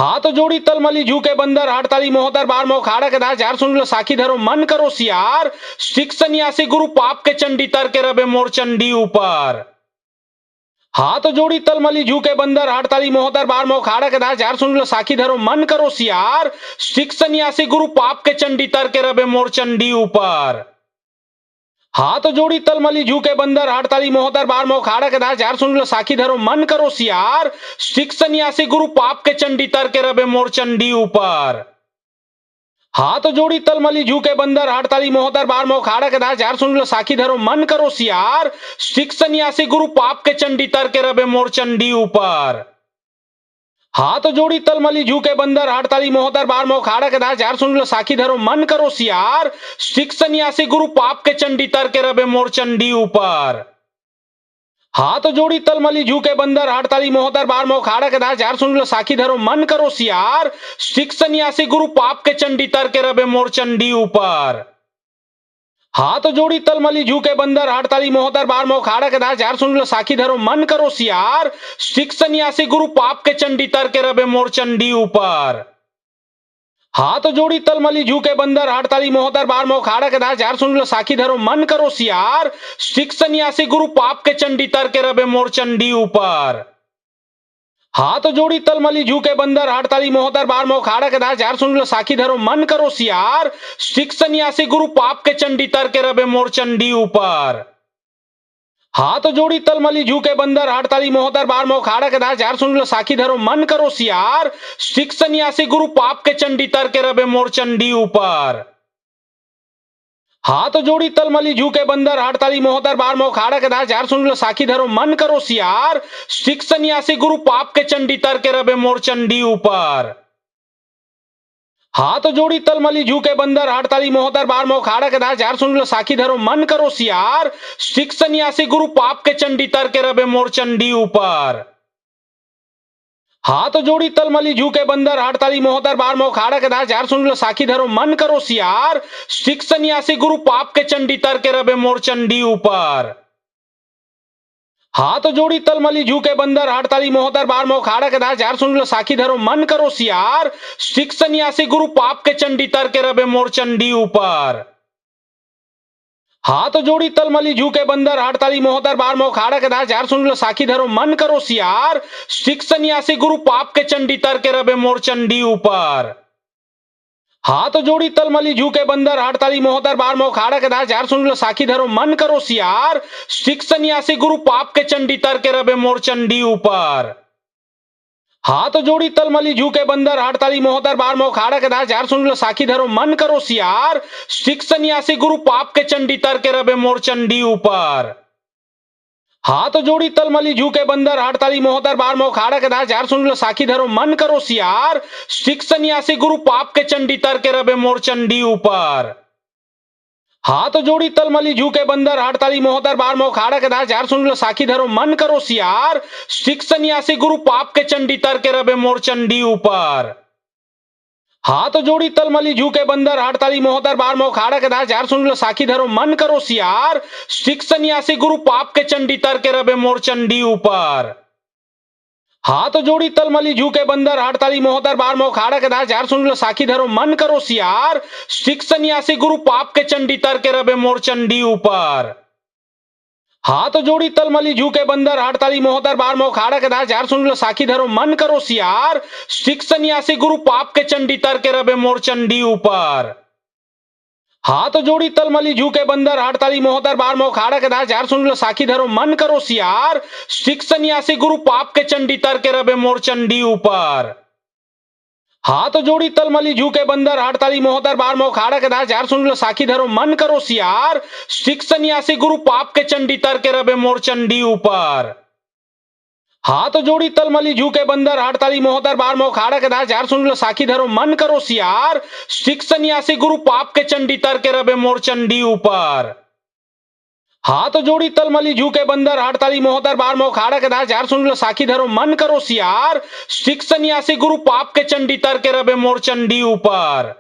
हाथ जोड़ी तलमली झुके बंदर हड़ताली मोहतर बार मोखाड़ा के दास झार सुन लो साखी धरो मन करो सियार सिख सन्यासी गुरु पाप के चंडी तर के रबे मोर चंडी ऊपर। हाथ जोड़ी तलमली झुके बंदर हड़ताली मोहतर बार मोखाड़ा के दास झार सुन लो साखी धरो मन करो सियार सिख सन्यासी गुरु पाप के चंडी तर के रबे मोर चंडी ऊपर। हाथ जोड़ी तलमली झुके बंदर हड़ताली मोहतर बार मोखाड़ा के दास झार सुन लो साखी धरो मन करो सियार सिख सन्यासी गुरु पाप के चंडी तर के रबे मोर चंडी ऊपर। हाथ जोड़ी तलमली झुके बंदर हड़ताली मोहतर बार मोखाड़ा के दास झार सुन लो साखी धरो मन करो सियार सिख सन्यासी गुरु पाप के चंडी तर के रबे मोर चंडी ऊपर। हाथ जोड़ी तलमली झुके बंदर हड़ताली मोहतर बार मोखाड़ा के दास झार सुन लो साखी धरो मन करो सियार सिख सन्यासी गुरु पाप के चंडी तर के रबे मोर चंडी ऊपर। हाथ जोड़ी तलमली झुके बंदर हड़ताली मोहतर बार मोखाड़ा के दास झार सुन लो साखी धरो मन करो सियार सिख सन्यासी गुरु पाप के चंडी तर के रबे मोर चंडी ऊपर। हाथ जोड़ी तलमली झुके बंदर हड़ताली मोहतर बार मोखाड़ा के दास झार सुन लो साखी धरो मन करो सियार सिख सन्यासी गुरु पाप के चंडी तर के रबे मोर चंडी ऊपर। हाथ जोड़ी तलमली झुके बंदर हड़ताली मोहतर बार मोखाड़ा के दास झार सुन लो साखी धरो मन करो सियार सिख सन्यासी गुरु पाप के चंडी तर के रबे मोर चंडी ऊपर। हाथ जोड़ी तलमली झुके बंदर हड़ताली मोहतर बार मोखाड़ा के दास झार सुन लो साखी धरो मन करो सियार सिख सन्यासी गुरु पाप के चंडी तर के रबे मोर चंडी ऊपर। हाथ जोड़ी तलमली झुके बंदर हड़ताली मोहतर बार मोखाड़ा के दास झार सुन लो साखी धरो मन करो सियार सिख सन्यासी गुरु पाप के चंडी तर के रबे मोर चंडी ऊपर। हाथ जोड़ी तलमली झुके बंदर हड़ताली मोहतर बार मोखाड़ा के दास झार सुन लो साखी धरो मन करो सियार सिख सन्यासी गुरु पाप के चंडी तर के रबे मोर चंडी ऊपर। हाथ जोड़ी तलमली झुके बंदर हड़ताली मोहतर बार मोखाड़ा के दास झार सुन लो साखी धरो मन करो सियार सिख सन्यासी गुरु पाप के चंडी तर के रबे मोर चंडी ऊपर। हाथ जोड़ी तलमली झुके बंदर हड़ताली मोहतर बार मोखाड़ा के दास झार सुन लो साखी धरो मन करो सियार सिख सन्यासी गुरु पाप के चंडी तर के रबे मोर चंडी ऊपर। हाथ जोड़ी तलमली झुके बंदर हड़ताली मोहतर बार मोखाड़ा के दास झार सुन लो साखी धरो मन करो सियार सिख सन्यासी गुरु पाप के चंडी तर के रबे मोर चंडी ऊपर। हाथ जोड़ी तलमली झुके बंदर हड़ताली मोहतर बार मोखाड़ा के दास झार सुन लो साखी धरो मन करो सियार सिख सन्यासी गुरु पाप के चंडी तर के रबे मोर चंडी ऊपर। हाथ जोड़ी तलमली झुके बंदर हड़ताली मोहतर बार मोखाड़ा के दास झार सुन लो साखी धरो मन करो सियार सिख सन्यासी गुरु पाप के चंडी तर के रबे मोर चंडी ऊपर। हाथ जोड़ी तलमली झुके बंदर हड़ताली मोहतर बार मोखाड़ा के दास झार सुन लो साखी धरो मन करो सियार सिख सन्यासी गुरु पाप के चंडी तर के रबे मोर चंडी ऊपर। हाथ जोड़ी तलमली झुके बंदर हड़ताली मोहतर बार मोखाड़ा के दास झार सुन लो साखी धरो मन करो सियार सिख सन्यासी गुरु पाप के चंडी तर के रबे मोर चंडी ऊपर। हाथ जोड़ी तलमली झुके बंदर हड़ताली मोहतर बार मोखाड़ा के दास झार सुन लो साखी धरो मन करो सियार सिख सन्यासी गुरु पाप के चंडी तर के रबे मोर चंडी ऊपर। हाथ जोड़ी तलमली झुके बंदर हड़ताली मोहतर बार मोखाड़ा के दास झार सुन लो साखी धरो मन करो सियार सिख सन्यासी गुरु पाप के चंडी तर के रबे मोर चंडी ऊपर। हाथ जोड़ी तलमली झुके बंदर हड़ताली मोहतर बार मोखाड़ा के दास झार सुन लो साखी धरो मन करो सियार सिख सन्यासी गुरु पाप के चंडी तर के रबे मोर चंडी ऊपर। हाथ जोड़ी तलमली झुके बंदर हड़ताली मोहतर बार मोखाड़ा के दास झार सुन लो साखी धरो मन करो सियार सिख सन्यासी गुरु पाप के चंडी तर के रबे मोर चंडी ऊपर। हाथ जोड़ी तलमली झुके बंदर हड़ताली मोहतर बार मोखाड़ा के दास झार सुन लो साखी धरो मन करो सियार सिख सन्यासी गुरु पाप के चंडी तर के रबे मोर चंडी ऊपर। हाथ जोड़ी तलमली झुके बंदर हड़ताली मोहतर बार मोखाड़ा के दास झार सुन लो साखी धरो मन करो सियार सिख सन्यासी गुरु पाप के चंडी तर के रबे मोर चंडी ऊपर। हाथ जोड़ी तलमली झुके बंदर हड़ताली मोहतर बार मोखाड़ा के दास झार सुन लो साखी धरो मन करो सियार सिख सन्यासी गुरु पाप के चंडी तर के रबे मोर चंडी ऊपर। हाथ जोड़ी तलमली झुके बंदर हड़ताली मोहतर बार मोखाड़ा के दास झार सुन लो साखी धरो मन करो सियार सिख सन्यासी गुरु पाप के चंडी तर के रबे मोर चंडी ऊपर।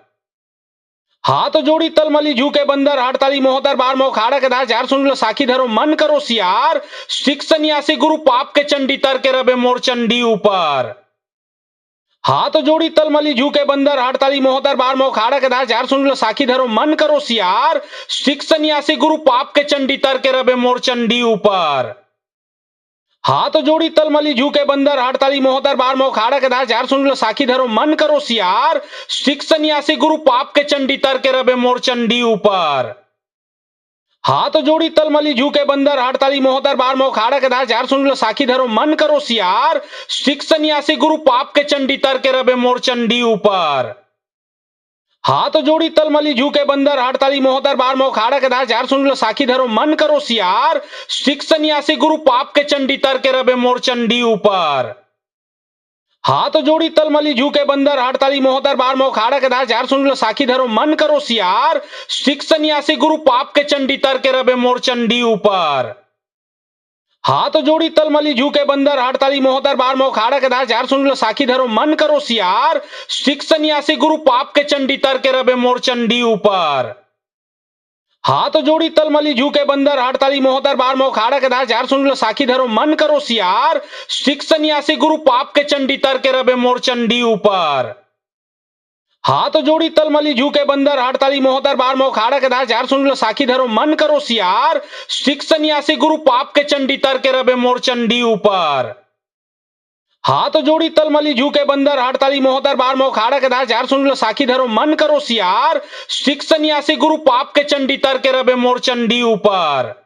हाथ जोड़ी तलमली झुके बंदर हड़ताली मोहतर बार मोखाड़ा के दास झार सुन लो साखी धरो मन करो सियार सिख सन्यासी गुरु पाप के चंडी तर के रबे मोर चंडी ऊपर। हाथ जोड़ी तलमली झुके बंदर हड़ताली मोहतर बार मोखाड़ा के दास झार सुन लो साखी धरो मन करो सियार सिख सन्यासी गुरु पाप के चंडी तर के रबे मोर चंडी ऊपर। हाथ जोड़ी तलमली झुके बंदर हड़ताली मोहतर बार मोखाड़ा के दास झार सुन लो साखी धरो मन करो सियार सिख सन्यासी गुरु पाप के चंडी तर के रबे मोर चंडी ऊपर। हाथ जोड़ी तलमली झुके बंदर हड़ताली मोहतर बार मोखाड़ा के दास झार सुन लो साखी धरो मन करो सियार सिख सन्यासी गुरु पाप के चंडी तर के रबे मोर चंडी ऊपर। हाथ जोड़ी तलमली झुके बंदर हड़ताली मोहतर बार मोखाड़ा के दास झार सुन लो साखी धरो मन करो सियार सिख सन्यासी गुरु पाप के चंडी तर के रबे मोर चंडी ऊपर। हाथ जोड़ी तलमली झुके बंदर हड़ताली मोहतर बार मोखाड़ा के दास झार सुन लो साखी धरो मन करो सियार सिख सन्यासी गुरु पाप के चंडी तर के रबे मोर चंडी ऊपर। हाथ जोड़ी तलमली झुके बंदर हड़ताली मोहतर बार मोखाड़ा के दास झार सुन लो साखी धरो मन करो सियार सिख सन्यासी गुरु पाप के चंडी तर के रबे मोर चंडी ऊपर। हाथ जोड़ी तलमली झुके बंदर हड़ताली मोहतर बार मोखाड़ा के दास झार सुन लो साखी धरो मन करो सियार सिख सन्यासी गुरु पाप के चंडी तर के रबे मोर चंडी ऊपर। हाथ जोड़ी तलमली झुके बंदर हड़ताली मोहतर बार मोखाड़ा के दास झार सुन लो साखी धरो मन करो सियार सिख सन्यासी गुरु पाप के चंडी तर के रबे मोर चंडी ऊपर। हाथ जोड़ी तलमली झुके बंदर हड़ताली मोहतर बार मोखाड़ा के दास झार सुन लो साखी धरो मन करो सियार सिख सन्यासी गुरु पाप के चंडी तर के रबे मोर चंडी ऊपर।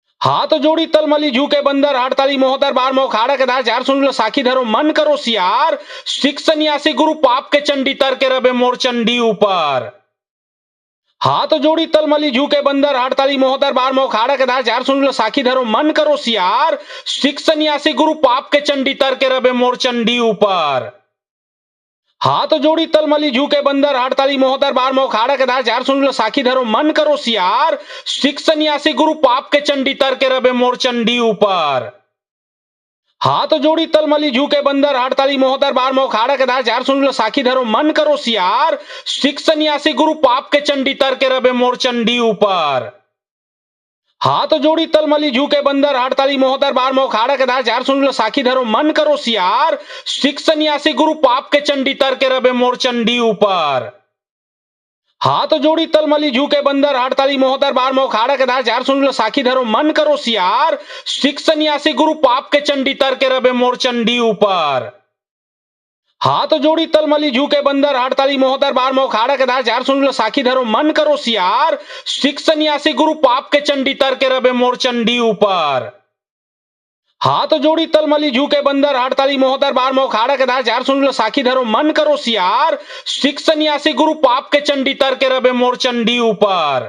हाथ जोड़ी तलमली झुके बंदर हड़ताली मोहतर बार मोखाड़ा के दास झार सुन लो साखी धरो मन करो सियार सिख सन्यासी गुरु पाप के चंडी तर के रबे मोर चंडी ऊपर। हाथ जोड़ी तलमली झुके बंदर हड़ताली मोहतर बार मोखाड़ा के दास झार सुन लो साखी धरो मन करो सियार सिख सन्यासी गुरु पाप के चंडी तर के रबे मोर चंडी ऊपर। हाथ जोड़ी तलमली झुके बंदर हड़ताली मोहतर बार मोखाड़ा के दास झार सुन लो साखी धरो मन करो सियार सिख सन्यासी गुरु पाप के चंडी तर के रबे मोर चंडी ऊपर। हाथ जोड़ी तलमली झुके बंदर हड़ताली मोहतर बार मोखाड़ा के दास झार सुन लो साखी धरो मन करो सियार सिख सन्यासी गुरु पाप के चंडी तर के रबे मोर चंडी ऊपर। हाथ जोड़ी तलमली झुके बंदर हड़ताली मोहतर बार मोखाड़ा के दास झार सुन लो साखी धरो मन करो सियार सिख सन्यासी गुरु पाप के चंडी तर के रबे मोर चंडी ऊपर। हाथ जोड़ी तलमली झुके बंदर हड़ताली मोहतर बार मोखाड़ा के दास झार सुन लो साखी धरो मन करो सियार सिख सन्यासी गुरु पाप के चंडी तर के रबे मोर चंडी ऊपर। हाथ जोड़ी तलमली झुके बंदर हड़ताली मोहतर बार मोखाड़ा के दास झार सुन लो साखी धरो मन करो सियार सिख सन्यासी गुरु पाप के चंडी तर के रबे मोर चंडी ऊपर। हाथ जोड़ी तलमली झुके बंदर हड़ताली मोहतर बार मोखाड़ा के दास झार सुन लो साखी धरो मन करो सियार सिख सन्यासी गुरु पाप के चंडी तर के रबे मोर चंडी ऊपर।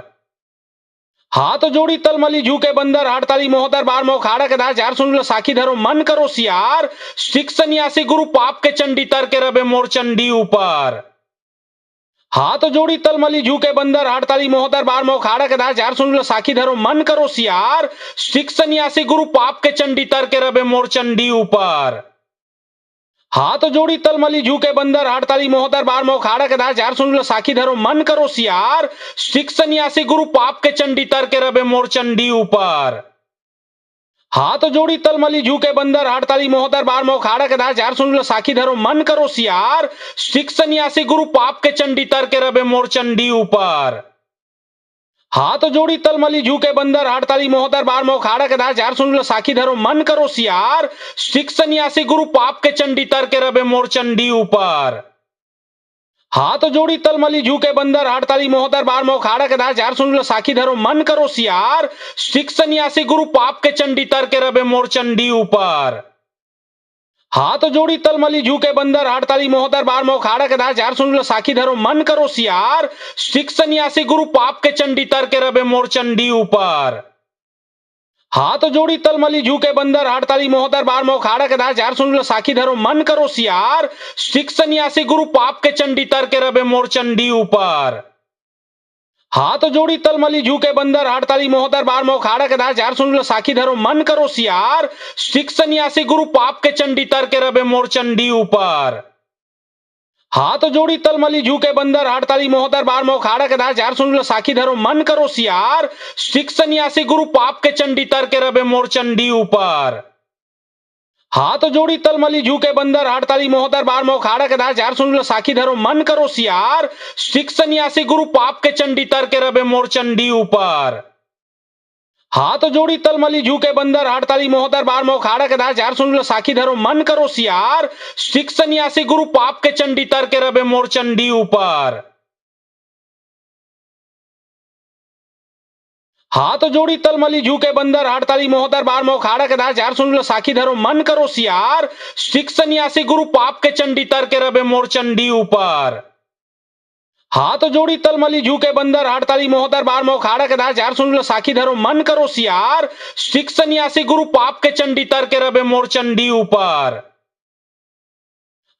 हाथ जोड़ी तलमली झुके बंदर हड़ताली मोहतर बार मोखाड़ा के दास झार सुन लो साखी धरो मन करो सियार सिख सन्यासी गुरु पाप के चंडी तर के रबे मोर चंडी ऊपर। हाथ जोड़ी तलमली झुके बंदर हड़ताली मोहतर बार मोखाड़ा के दास झार सुन लो साखी धरो मन करो सियार सिख सन्यासी गुरु पाप के चंडी तर के रबे मोर चंडी ऊपर। हाथ जोड़ी तलमली झुके बंदर हड़ताली मोहतर बार मोखाड़ा के दास झार सुन लो साखी धरो मन करो सियार सिख सन्यासी गुरु पाप के चंडी तर के रबे मोर चंडी ऊपर। हाथ जोड़ी तलमली झुके बंदर हड़ताली मोहतर बार मोखाड़ा के दास झार सुन लो साखी धरो मन करो सियार सिख सन्यासी गुरु पाप के चंडी तर के रबे मोर चंडी ऊपर। हाथ जोड़ी तलमली झुके बंदर हड़ताली मोहतर बार मोखाड़ा के दास झार सुन लो साखी धरो मन करो सियार सिख सन्यासी गुरु पाप के चंडी तर के रबे मोर चंडी ऊपर। हाथ जोड़ी तलमली झुके बंदर हड़ताली मोहतर बार मोखाड़ा के दास झार सुन लो साखी धरो मन करो सियार सिख सन्यासी गुरु पाप के चंडी तर के रबे मोर चंडी ऊपर। हाथ जोड़ी तलमली झुके बंदर हड़ताली मोहतर बार मोखाड़ा के दास झार सुन लो साखी धरो मन करो सियार सिख सन्यासी गुरु पाप के चंडी तर के रबे मोर चंडी ऊपर। हाथ जोड़ी तलमली झुके बंदर हड़ताली मोहतर बार मोखाड़ा के दास झार सुन लो साखी धरो मन करो सियार सिख सन्यासी गुरु पाप के चंडी तर के रबे मोर चंडी ऊपर। हाथ जोड़ी तलमली झुके बंदर हड़ताली मोहतर बार मोखाड़ा के दास झार सुन लो साखी धरो मन करो सियार सिख सन्यासी गुरु पाप के चंडी तर के रबे मोर चंडी ऊपर। हाथ जोड़ी तलमली झुके बंदर हड़ताली मोहतर बार मोखाड़ा के दास झार सुन लो साखी धरो मन करो सियार सिख सन्यासी गुरु पाप के चंडी तर के रबे मोर चंडी ऊपर। हाथ जोड़ी तलमली झुके बंदर हड़ताली मोहतर बार मोखाड़ा के दास झार सुन लो साखी धरो मन करो सियार सिख सन्यासी गुरु पाप के चंडी तर के रबे मोर चंडी ऊपर। हाथ जोड़ी तलमली झुके बंदर हड़ताली मोहतर बार मोखाड़ा के दास झार सुन लो साखी धरो मन करो सियार सिख सन्यासी गुरु पाप के चंडी तर के रबे मोर चंडी ऊपर। हाथ जोड़ी तलमली झुके बंदर हड़ताली मोहतर बार मोखाड़ा के दास झार सुन लो साखी धरो मन करो सियार सिख सन्यासी गुरु पाप के चंडी तर के रबे मोर चंडी ऊपर। हाथ जोड़ी तलमली झुके बंदर हड़ताली मोहतर बार मोखाड़ा के दास झार सुन लो साखी धरो मन करो सियार सिख सन्यासी गुरु पाप के चंडी तर के रबे मोर चंडी ऊपर।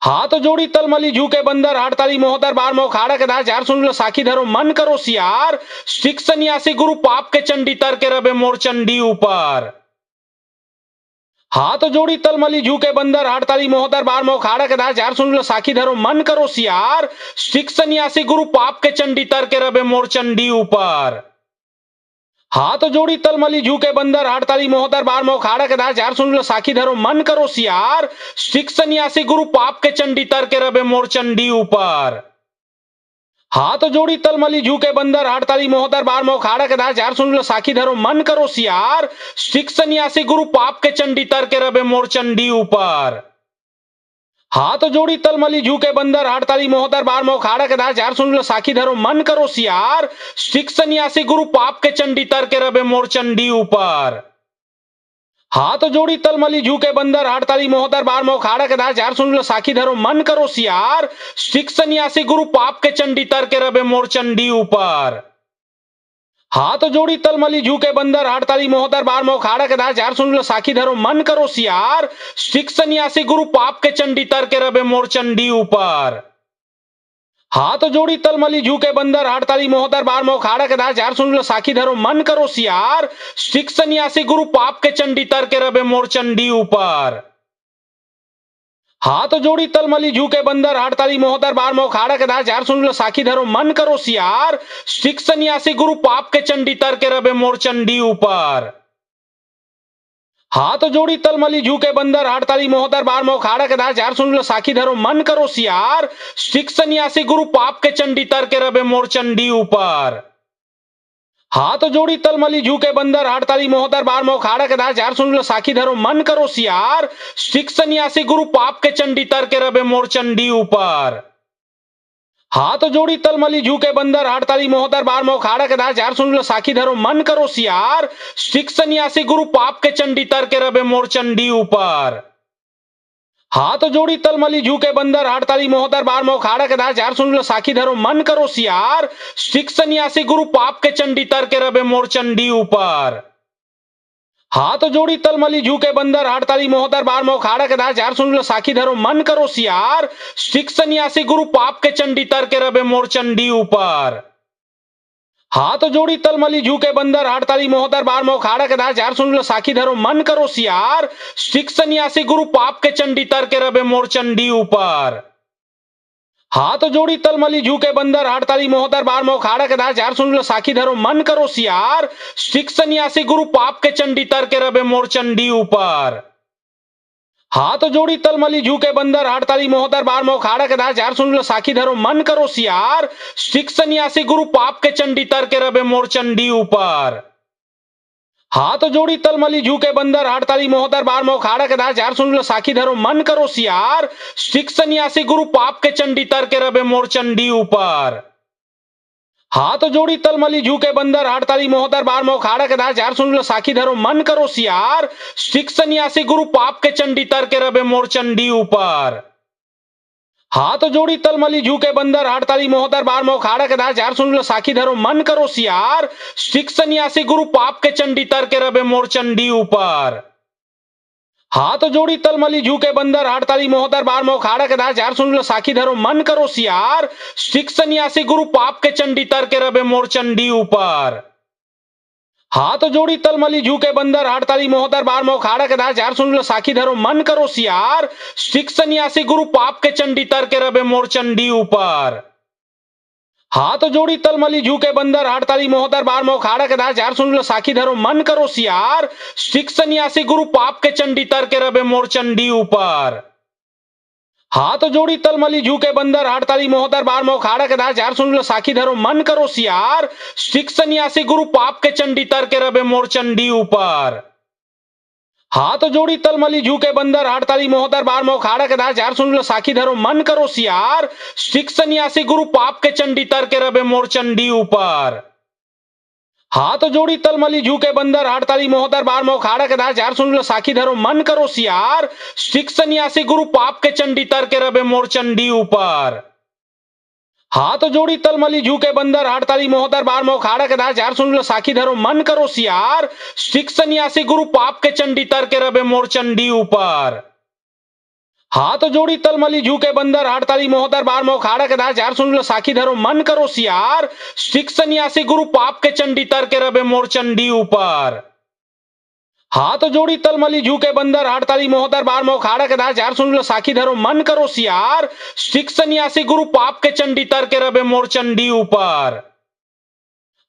हाथ जोड़ी तलमली झुके बंदर हड़ताली मोहतर बार मोखाड़ा के दास झार सुन लो साखी धरो मन करो सियार सिख सन्यासी गुरु पाप के चंडी तर के रबे मोर चंडी ऊपर। हाथ जोड़ी तलमली झुके बंदर हड़ताली मोहतर बार मोखाड़ा के दास झार सुन लो साखी धरो मन करो सियार सिख सन्यासी गुरु पाप के चंडी तर के रबे मोर चंडी ऊपर। हाथ जोड़ी तलमली झुके बंदर हड़ताली मोहतर बार मोखाड़ा के दास झार सुन लो साखी धरो मन करो सियार सिख सन्यासी गुरु पाप के चंडी तर के रबे मोर चंडी ऊपर। हाथ जोड़ी तलमली झुके बंदर हड़ताली मोहतर बार मोखाड़ा के दास झार सुन लो साखी धरो मन करो सियार सिख सन्यासी गुरु पाप के चंडी तर के रबे मोर चंडी ऊपर। हाथ जोड़ी तलमली झुके बंदर हड़ताली मोहतर बार मोखाड़ा के दास झार सुन लो साखी धरो मन करो सियार सिख सन्यासी गुरु पाप के चंडी तर के रबे मोर चंडी ऊपर। हाथ जोड़ी तलमली झुके बंदर हड़ताली मोहतर बार मोखाड़ा के दास झार सुन लो साखी धरो मन करो सियार सिख सन्यासी गुरु पाप के चंडी तर के रबे मोर चंडी ऊपर। हाथ जोड़ी तलमली झुके बंदर हड़ताली मोहतर बार मोखाड़ा के दास झार सुन लो साखी धरो मन करो सियार सिख सन्यासी गुरु पाप के चंडी तर के रबे मोर चंडी ऊपर। हाथ जोड़ी तलमली झुके बंदर हड़ताली मोहतर बार मोखाड़ा के दास झार सुन लो साखी धरो मन करो सियार सिख सन्यासी गुरु पाप के चंडी तर के रबे मोर चंडी ऊपर। हाथ जोड़ी तलमली झुके बंदर हड़ताली मोहतर बार मोखाड़ा के दास झार सुन लो साखी धरो मन करो सियार सिख सन्यासी गुरु पाप के चंडी तर के रबे मोर चंडी ऊपर। हाथ जोड़ी तलमली झुके बंदर हड़ताली मोहतर बार मोखाड़ा के दास झार सुन लो साखी धरो मन करो सियार सिख सन्यासी गुरु पाप के चंडी तर के रबे मोर चंडी ऊपर। हाथ जोड़ी तलमली झुके बंदर हड़ताली मोहतर बार मोखाड़ा के दास झार सुन लो साखी धरो मन करो सियार सिख सन्यासी गुरु पाप के चंडी तर के रबे मोर चंडी ऊपर। हाथ जोड़ी तलमली झुके बंदर हड़ताली मोहतर बार मोखाड़ा के दास झार सुन लो साखी धरो मन करो सियार सिख सन्यासी गुरु पाप के चंडी तर के रबे मोर चंडी ऊपर। हाथ जोड़ी तलमली झुके बंदर हड़ताली मोहतर बार मोखाड़ा के दास झार सुन लो साखी धरो मन करो सियार सिख सन्यासी गुरु पाप के चंडी तर के रबे मोर चंडी ऊपर। हाथ जोड़ी तलमली झुके बंदर हड़ताली मोहतर बार मोखाड़ा के दास झार सुन लो साखी धरो मन करो सियार सिख सन्यासी गुरु पाप के चंडी तर के रबे मोर चंडी ऊपर। हाथ जोड़ी तलमली झुके बंदर हड़ताली मोहतर बार मोखाड़ा के दास झार सुन लो साखी धरो मन करो सियार सिख सन्यासी गुरु पाप के चंडी तर के रबे मोर चंडी ऊपर। हाथ जोड़ी तलमली झुके बंदर हड़ताली मोहतर बार मोखाड़ा के दास झार सुन लो साखी धरो मन करो सियार सिख सन्यासी गुरु पाप के चंडी तर के रबे मोर चंडी ऊपर। हाथ जोड़ी तलमली झुके बंदर हड़ताली मोहतर बार मोखाड़ा के दास झार सुन लो साखी धरो मन करो सियार सिख सन्यासी गुरु पाप के चंडी तर के रबे मोर चंडी ऊपर। हाथ जोड़ी तलमली झुके बंदर हड़ताली मोहतर बार मोखाड़ा के दास झार सुन लो साखी धरो मन करो सियार सिख सन्यासी गुरु पाप के चंडी तर के रबे मोर चंडी ऊपर। हाथ जोड़ी तलमली झुके बंदर हड़ताली मोहतर बार मोखाड़ा के दास झार सुन लो साखी धरो मन करो सियार सिख सन्यासी गुरु पाप के चंडी तर के रबे मोर चंडी ऊपर। हाथ जोड़ी तलमली झुके बंदर हड़ताली मोहतर बार मोखाड़ा के दास झार सुन लो साखी धरो मन करो सियार सिख सन्यासी गुरु पाप के चंडी तर के रबे मोर चंडी ऊपर। हाथ जोड़ी तलमली झुके बंदर हड़ताली मोहतर बार मोखाड़ा के दास झार सुन लो साखी धरो मन करो सियार सिख सन्यासी गुरु पाप के चंडी तर के रबे मोर चंडी ऊपर। हाथ जोड़ी तलमली झुके बंदर हड़ताली मोहतर बार मोखाड़ा के दास झार सुन लो साखी धरो मन करो सियार सिख सन्यासी गुरु पाप के चंडी तर के रबे मोर चंडी ऊपर। हाथ जोड़ी तलमली झुके बंदर हड़ताली मोहतर बार मोखाड़ा के दास झार सुन लो साखी धरो मन करो सियार सिख सन्यासी गुरु पाप के चंडी तर के रबे मोर चंडी ऊपर। हाथ जोड़ी तलमली झुके बंदर हड़ताली मोहतर बार मोखाड़ा के दास झार सुन लो साखी धरो मन करो सियार सिख सन्यासी गुरु पाप के चंडी तर के रबे मोर चंडी ऊपर। हाथ जोड़ी तलमली झुके बंदर हड़ताली मोहतर बार मोखाड़ा के दास झार सुन लो साखी धरो मन करो सियार सिख सन्यासी गुरु पाप के चंडी तर के रबे मोर चंडी ऊपर। हाथ जोड़ी तलमली झुके बंदर हड़ताली मोहतर बार मोखाड़ा के दास झार सुन लो साखी धरो मन करो सियार सिख सन्यासी गुरु पाप के चंडी तर के रबे मोर चंडी ऊपर। हाथ जोड़ी तलमली झुके बंदर हड़ताली मोहतर बार मोखाड़ा के दास झार सुन लो साखी धरो मन करो सियार सिख सन्यासी गुरु पाप के चंडी तर के रबे मोर चंडी ऊपर। हाथ जोड़ी तलमली झुके बंदर हड़ताली मोहतर बार मोखाड़ा के दास झार सुन लो साखी धरो मन करो सियार सिख सन्यासी गुरु पाप के चंडी तर के रबे मोर चंडी ऊपर। हाथ जोड़ी तलमली झुके बंदर हड़ताली मोहतर बार मोखाड़ा के दास झार सुन लो साखी धरो मन करो सियार सिख सन्यासी गुरु पाप के चंडी तर के रबे मोर चंडी ऊपर।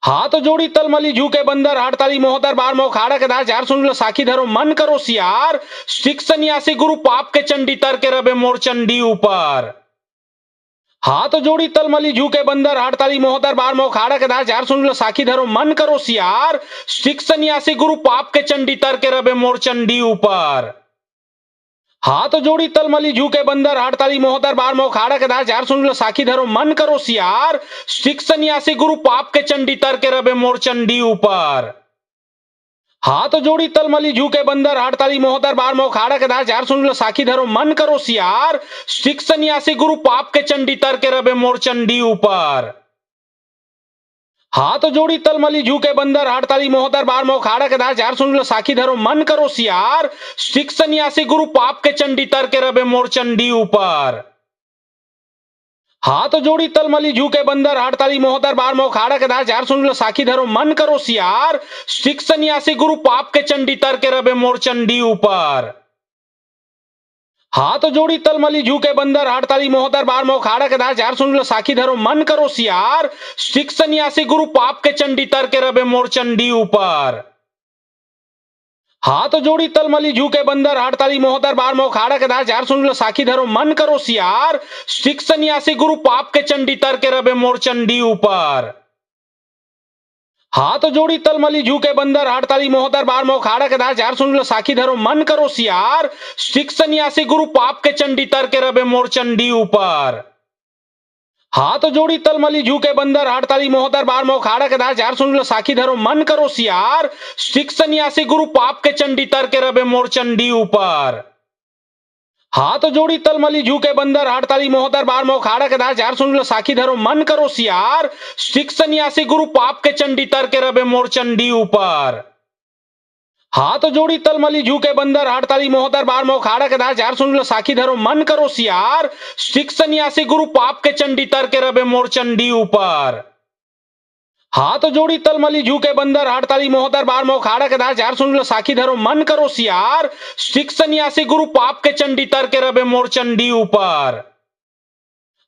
हाथ जोड़ी तलमली झुके बंदर हड़ताली मोहतर बार मोखाड़ा के दास झार सुन लो साखी धरो मन करो सियार सिख सन्यासी गुरु पाप के चंडी तर के रबे मोर चंडी ऊपर। हाथ जोड़ी तलमली झुके बंदर हड़ताली मोहतर बार मोखाड़ा के दास झार सुन लो साखी धरो मन करो सियार सिख सन्यासी गुरु पाप के चंडी तर के रबे मोर चंडी ऊपर। हाथ जोड़ी तलमली झुके बंदर हड़ताली मोहतर बार मोखाड़ा के दास झार सुन लो साखी धरो मन करो सियार सिख सन्यासी गुरु पाप के चंडी तर के रबे मोर चंडी ऊपर। हाथ जोड़ी तलमली झुके बंदर हड़ताली मोहतर बार मोखाड़ा के दास झार सुन लो साखी धरो मन करो सियार सिख सन्यासी गुरु पाप के चंडी तर के रबे मोर चंडी ऊपर। हाथ जोड़ी तलमली झुके बंदर हड़ताली मोहतर बार मोखाड़ा के दास झार सुन लो साखी धरो मन करो सियार सिख सन्यासी गुरु पाप के चंडी तर के रबे मोर चंडी ऊपर। हाथ जोड़ी तलमली झुके बंदर हड़ताली मोहतर बार मोखाड़ा के दास झार सुन लो साखी धरो मन करो सियार सिख सन्यासी गुरु पाप के चंडी तर के रबे मोर चंडी ऊपर। हाथ जोड़ी तलमली झुके बंदर हड़ताली मोहतर बार मोखाड़ा के दास झार सुन लो साखी धरो मन करो सियार सिख सन्यासी गुरु पाप के चंडी तर के रबे मोर चंडी ऊपर। हाथ जोड़ी तलमली झुके बंदर हड़ताली मोहतर बार मोखाड़ा के दास झार सुन लो साखी धरो मन करो सियार सिख सन्यासी गुरु पाप के चंडी तर के रबे मोर चंडी ऊपर। हाथ जोड़ी तलमली झुके बंदर हड़ताली मोहतर बार मोखाड़ा के दास झार सुन लो साखी धरो मन करो सियार सिख सन्यासी गुरु पाप के चंडी तर के रबे मोर चंडी ऊपर। हाथ जोड़ी तलमली झुके बंदर हड़ताली मोहतर बार मोखाड़ा के दास झार सुन लो साखी धरो मन करो सियार सिख सन्यासी गुरु पाप के चंडी तर के रबे मोर चंडी ऊपर। हाथ जोड़ी तलमली झुके बंदर हड़ताली मोहतर बार मोखाड़ा के दास झार सुन लो साखी धरो मन करो सियार सिख सन्यासी गुरु पाप के चंडी तर के रबे मोर चंडी ऊपर। हाथ जोड़ी तलमली झुके बंदर हड़ताली मोहतर बार मोखाड़ा के दास झार सुन लो साखी धरो मन करो सियार सिख सन्यासी गुरु पाप के चंडी तर के रबे मोर चंडी ऊपर। हाथ जोड़ी तलमली झुके बंदर हड़ताली मोहतर बार मोखाड़ा के दास झार सुन लो साखी धरो मन करो सियार सिख सन्यासी गुरु पाप के चंडी तर के रबे मोर चंडी ऊपर।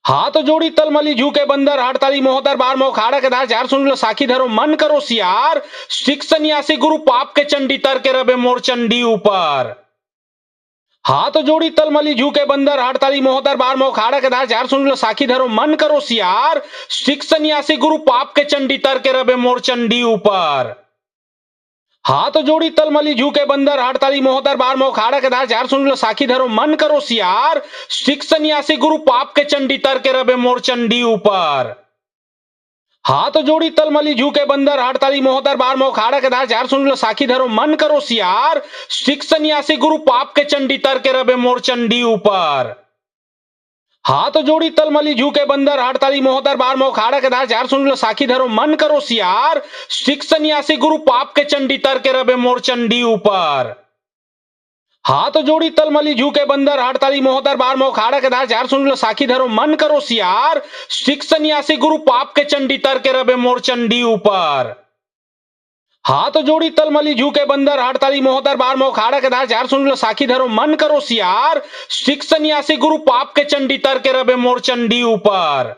हाथ जोड़ी तलमली झुके बंदर हड़ताली मोहतर बार मोखाड़ा के दास झार सुन लो साखी धरो मन करो सियार सिख सन्यासी गुरु पाप के चंडी तर के रबे मोर चंडी ऊपर। हाथ जोड़ी तलमली झुके बंदर हड़ताली मोहतर बार मोखाड़ा के दास झार सुन लो साखी धरो मन करो सियार सिख सन्यासी गुरु पाप के चंडी तर के रबे मोर चंडी ऊपर। हाथ जोड़ी तलमली झुके बंदर हड़ताली मोहतर बार मोखाड़ा के दास झार सुन लो साखी धरो मन करो सियार सिख सन्यासी गुरु पाप के चंडी तर के रबे मोर चंडी ऊपर। हाथ जोड़ी तलमली झुके बंदर हड़ताली मोहतर बार मोखाड़ा के दास झार सुन लो साखी धरो मन करो सियार सिख सन्यासी गुरु पाप के चंडी तर के रबे मोर चंडी ऊपर। हाथ जोड़ी तलमली झुके बंदर हड़ताली मोहतर बार मोखाड़ा के दास झार सुन लो साखी धरो मन करो सियार सिख सन्यासी गुरु पाप के चंडी तर के रबे मोर चंडी ऊपर। हाथ जोड़ी तलमली झुके बंदर हड़ताली मोहतर बार मोखाड़ा के दास झार सुन लो साखी धरो मन करो सियार सिख सन्यासी गुरु पाप के चंडी तर के रबे मोर चंडी ऊपर। हाथ जोड़ी तलमली झुके बंदर हड़ताली मोहतर बार मोखाड़ा के दास झार सुन लो साखी धरो मन करो सियार सिख सन्यासी गुरु पाप के चंडी तर के रबे मोर चंडी ऊपर।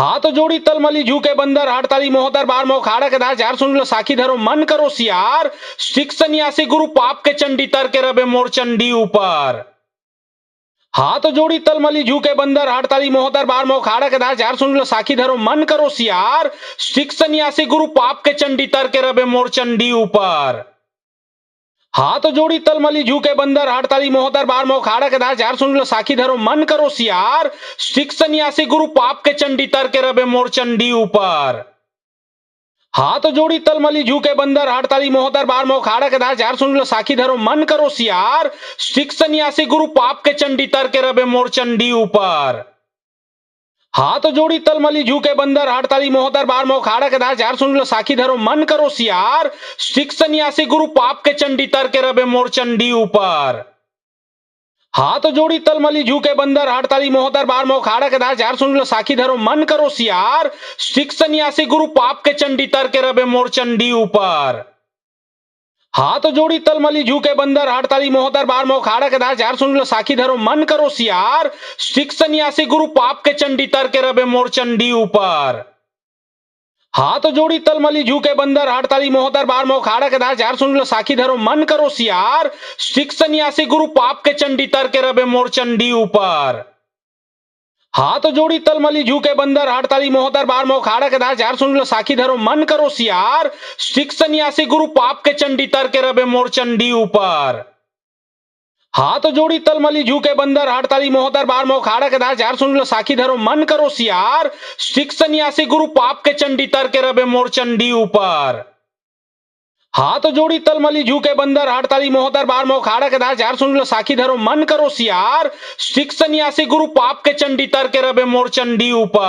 हाथ जोड़ी तलमली झुके बंदर हड़ताली मोहतर बार मोखाड़ा के दास झार सुन लो साखी धरो मन करो सियार सिख सन्यासी गुरु पाप के चंडी तर के रबे मोर चंडी ऊपर। हाथ जोड़ी तलमली झुके बंदर हड़ताली मोहतर बार मोखाड़ा के दास झार सुन लो साखी धरो मन करो सियार सिख सन्यासी गुरु पाप के चंडी तर के रबे मोर चंडी ऊपर। हाथ जोड़ी तलमली झुके बंदर हड़ताली मोहतर बार मोखाड़ा के दास झार सुन लो साखी धरो मन करो सियार सिख सन्यासी गुरु पाप के चंडी तर के रबे मोर चंडी ऊपर। हाथ जोड़ी तलमली झुके बंदर हड़ताली मोहतर बार मोखाड़ा के दास झार सुन लो साखी धरो मन करो सियार सिख सन्यासी गुरु पाप के चंडी तर के रबे मोर चंडी ऊपर। हाथ जोड़ी तलमली झुके बंदर हड़ताली मोहतर बार मोखाड़ा के दास झार सुन लो साखी धरो मन करो सियार सिख सन्यासी गुरु पाप के चंडी तर के रबे मोर चंडी ऊपर। हाथ जोड़ी तलमली झुके बंदर हड़ताली मोहतर बार मोखाड़ा के दास झार सुन लो साखी धरो मन करो सियार सिख सन्यासी गुरु पाप के चंडी तर के रबे मोर चंडी ऊपर। हाथ जोड़ी तलमली झुके बंदर हड़ताली मोहतर बार मोखाड़ा के दास झार सुन लो साखी धरो मन करो सियार सिख सन्यासी गुरु पाप के चंडी तर के रबे मोर चंडी ऊपर। हाथ जोड़ी तलमली झुके बंदर हड़ताली मोहतर बार मोखाड़ा के दास झार सुन लो साखी धरो मन करो सियार सिख सन्यासी गुरु पाप के चंडी तर के रबे मोर चंडी ऊपर। हाथ जोड़ी तलमली झुके बंदर हड़ताली मोहतर बार मोखाड़ा के दास झार सुन लो साखी धरो मन करो सियार सिख सन्यासी गुरु पाप के चंडी तर के रबे मोर चंडी ऊपर। हाथ जोड़ी तलमली झुके बंदर हड़ताली मोहतर बार मोखाड़ा के दास झार सुन लो साखी धरो मन करो सियार सिख सन्यासी गुरु पाप के चंडी तर के रबे मोर चंडी ऊपर। हाथ जोड़ी तलमली झुके बंदर हड़ताली मोहतर बार मोखाड़ा के दास झार सुन लो साखी धरो मन करो सियार सिख सन्यासी गुरु पाप के चंडी तर के रबे मोर चंडी ऊपर।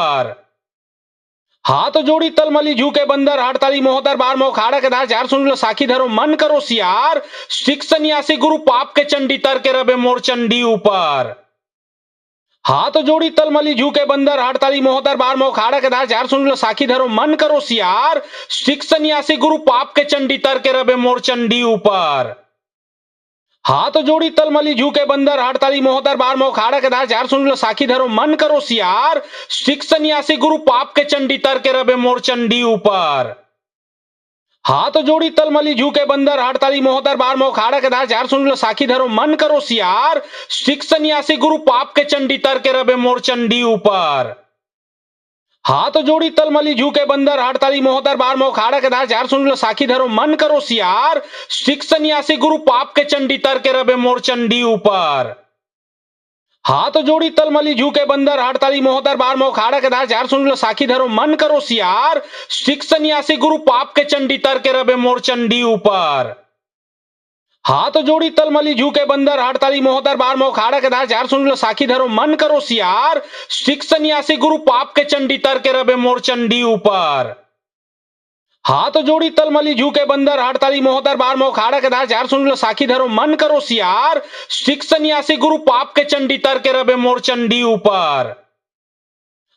हाथ जोड़ी तलमली झुके बंदर हड़ताली मोहतर बार मोखाड़ा के दास झार सुन लो साखी धरो मन करो सियार सिख सन्यासी गुरु पाप के चंडी तर के रबे मोर चंडी ऊपर। हाथ जोड़ी तलमली झुके बंदर हड़ताली मोहतर बार मोखाड़ा के दास झार सुन लो साखी धरो मन करो सियार सिख सन्यासी गुरु पाप के चंडी तर के रबे मोर चंडी ऊपर। हाथ जोड़ी तलमली झुके बंदर हड़ताली मोहतर बार मोखाड़ा के दास झार सुन लो साखी धरो मन करो सियार सिख सन्यासी गुरु पाप के चंडी तर के रबे मोर चंडी ऊपर। हाथ जोड़ी तलमली झुके बंदर हड़ताली मोहतर बार मोखाड़ा के दास झार सुन लो साखी धरो मन करो सियार सिख सन्यासी गुरु पाप के चंडी तर के रबे मोर चंडी ऊपर। हाथ जोड़ी तलमली झुके बंदर हड़ताली मोहतर बार मोखाड़ा के दास झार सुन लो साखी धरो मन करो सियार सिख सन्यासी गुरु पाप के चंडी तर के रबे मोर चंडी ऊपर। हाथ जोड़ी तलमली झुके बंदर हड़ताली मोहतर बार मोखाड़ा के दास झार सुन लो साखी धरो मन करो सियार सिख सन्यासी गुरु पाप के चंडी तर के रबे मोर चंडी ऊपर। हाथ जोड़ी तलमली झुके बंदर हड़ताली मोहतर बार मोखाड़ा के दास झार सुन लो साखी धरो मन करो सियार सिख सन्यासी गुरु पाप के चंडी तर के रबे मोर चंडी ऊपर। हाथ जोड़ी तलमली झुके बंदर हड़ताली मोहतर बार मोखाड़ा के दास झार सुन लो साखी धरो मन करो सियार सिख सन्यासी गुरु पाप के चंडी तर के रबे मोर चंडी ऊपर।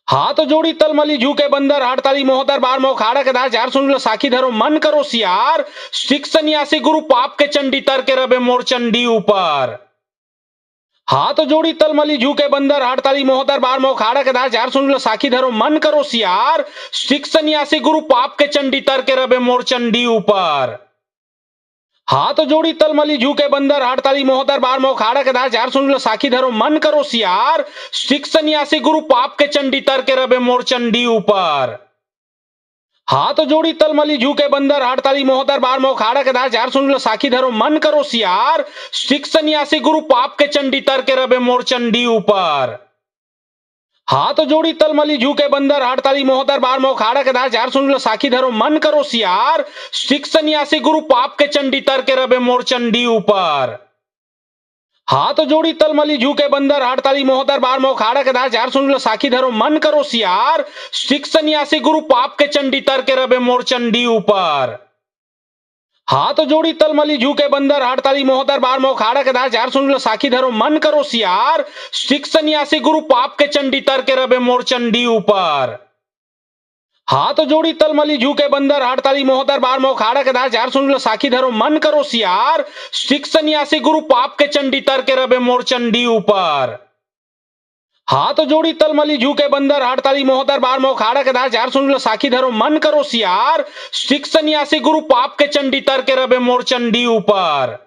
हाथ जोड़ी तलमली झुके बंदर हड़ताली मोहतर बार मोखाड़ा के दास झार सुन लो साखी धरो मन करो सियार सिख सन्यासी गुरु पाप के चंडी तर के रबे मोर चंडी ऊपर। हाथ जोड़ी तलमली झुके बंदर हड़ताली मोहतर बार मोखाड़ा के दास झार सुन लो साखी धरो मन करो सियार सिख सन्यासी गुरु पाप के चंडी तर के रबे मोर चंडी ऊपर। हाथ जोड़ी तलमली झुके बंदर हड़ताली मोहतर बार मोखाड़ा के दास झार सुन लो साखी धरो मन करो सियार सिख सन्यासी गुरु पाप के चंडी तर के रबे मोर चंडी ऊपर। हाथ जोड़ी तलमली झुके बंदर हड़ताली मोहतर बार मोखाड़ा के दास झार सुन लो साखी धरो मन करो सियार सिख सन्यासी गुरु पाप के चंडी तर के रबे मोर चंडी ऊपर। हाथ जोड़ी तलमली झुके बंदर हड़ताली मोहतर बार मोखाड़ा के दास झार सुन लो साखी धरो मन करो सियार सिख सन्यासी गुरु पाप के चंडी तर के रबे मोर चंडी ऊपर। हाथ जोड़ी तलमली झुके बंदर हड़ताली मोहतर बार मोखाड़ा के दास झार सुन लो साखी धरो मन करो सियार सिख सन्यासी गुरु पाप के चंडी तर के रबे मोर चंडी ऊपर। हाथ जोड़ी तलमली झुके बंदर हड़ताली मोहतर बार मोखाड़ा के दास झार सुन लो साखी धरो मन करो सियार सिख सन्यासी गुरु पाप के चंडी तर के रबे मोर चंडी ऊपर। हाथ जोड़ी तलमली झुके बंदर हड़ताली मोहतर बार मोखाड़ा के दास झार सुन लो साखी धरो मन करो सियार सिख सन्यासी गुरु पाप के चंडी तर के रबे मोर चंडी ऊपर। हाथ जोड़ी तलमली झुके बंदर हड़ताली मोहतर बार मोखाड़ा के दास झार सुन लो साखी धरो मन करो सियार सिख सन्यासी गुरु पाप के चंडी तर के रबे मोर चंडी ऊपर।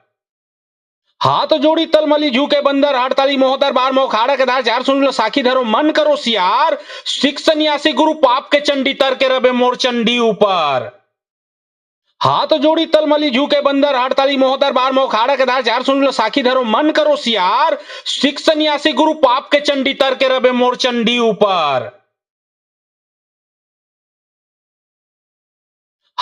हाथ जोड़ी तलमली झुके बंदर हड़ताली मोहतर बार मोखाड़ा के दास झार सुन लो साखी धरो मन करो सियार सिख सन्यासी गुरु पाप के चंडी तर के रबे मोर चंडी ऊपर। हाथ जोड़ी तलमली झुके बंदर हड़ताली मोहतर बार मोखाड़ा के दास झार सुन लो साखी धरो मन करो सियार सिख सन्यासी गुरु पाप के चंडी तर के रबे मोर चंडी ऊपर।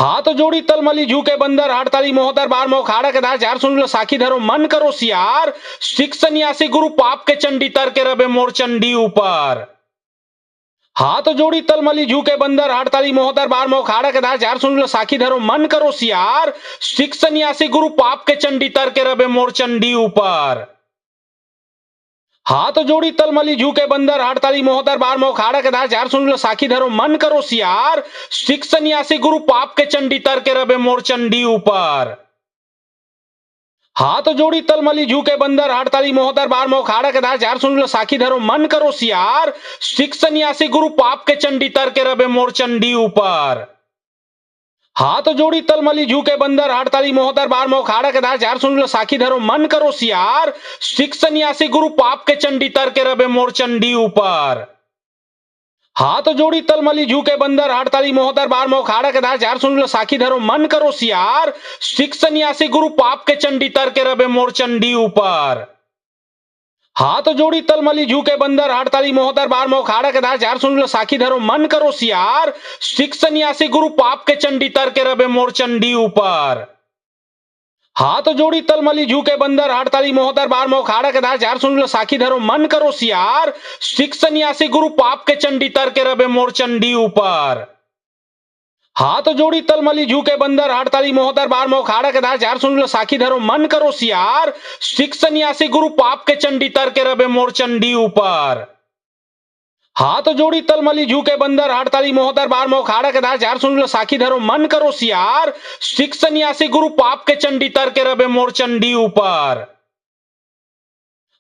हाथ जोड़ी तलमली झुके बंदर हड़ताली मोहतर बार मोखाड़ा के दास झार सुन लो साखी धरो मन करो सियार सिख सन्यासी गुरु पाप के चंडी तर के रबे मोर चंडी ऊपर। हाथ जोड़ी तलमली झुके बंदर हड़ताली मोहतर बार मोखाड़ा के दास झार सुन लो साखी धरो मन करो सियार सिख सन्यासी गुरु पाप के चंडी तर के रबे मोर चंडी ऊपर। हाथ जोड़ी तलमली झुके बंदर हड़ताली मोहतर बार मोखाड़ा के दास झार सुन लो साखी धरो मन करो सियार सिख सन्यासी गुरु पाप के चंडी तर के रबे मोर चंडी ऊपर। हाथ जोड़ी तलमली झुके बंदर हड़ताली मोहतर बार मोखाड़ा के दास झार सुन लो साखी धरो मन करो सियार सिख सन्यासी गुरु पाप के चंडी तर के रबे मोर चंडी ऊपर। हाथ जोड़ी तलमली झुके बंदर हड़ताली मोहतर बार मोखाड़ा के दास झार सुन लो साखी धरो मन करो सियार सिख सन्यासी गुरु पाप के चंडी तर के रबे मोर चंडी ऊपर। हाथ जोड़ी तलमली झुके बंदर हड़ताली मोहतर बार मोखाड़ा के दास झार सुन लो साखी धरो मन करो सियार सिख सन्यासी गुरु पाप के चंडी तर के रबे मोर चंडी ऊपर। हाथ जोड़ी तलमली झुके बंदर हड़ताली मोहतर बार मोखाड़ा के दास झार सुन लो साखी धरो मन करो सियार सिख सन्यासी गुरु पाप के चंडी तर के रबे मोर चंडी ऊपर। हाथ जोड़ी तलमली झुके बंदर हड़ताली मोहतर बार मोखाड़ा के दास झार सुन लो साखी धरो मन करो सियार सिख सन्यासी गुरु पाप के चंडी तर के रबे मोर चंडी ऊपर। हाथ जोड़ी तलमली झुके बंदर हड़ताली मोहतर बार मोखाड़ा के दास झार सुन लो साखी धरो मन करो सियार सिख सन्यासी गुरु पाप के चंडी तर के रबे मोर चंडी ऊपर। हाथ जोड़ी तलमली झुके बंदर हड़ताली मोहतर बार मोखाड़ा के दास झार सुन लो साखी धरो मन करो सियार सिख सन्यासी गुरु पाप के चंडी तर के रबे मोर चंडी ऊपर।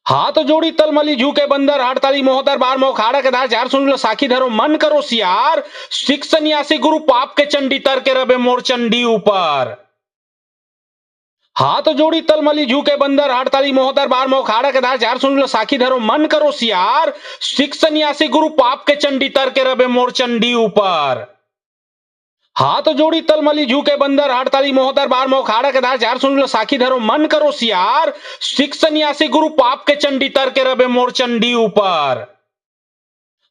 हाथ जोड़ी तलमली झुके बंदर हड़ताली मोहतर बार मोखाड़ा के दास झार सुन लो साखी धरो मन करो सियार सिख सन्यासी गुरु पाप के चंडी तर के रबे मोर चंडी ऊपर। हाथ जोड़ी तलमली झुके बंदर हड़ताली मोहतर बार मोखाड़ा के दास झार सुन लो साखी धरो मन करो सियार सिख सन्यासी गुरु पाप के चंडी तर के रबे मोर चंडी ऊपर। हाथ जोड़ी तलमली झुके बंदर हड़ताली मोहतर बार मो खाड़ा के दार जार सुन लो साखी धरो मन करो सियार सिख सन्यासी गुरु पाप के चंडी तर के रबे मोर चंडी ऊपर।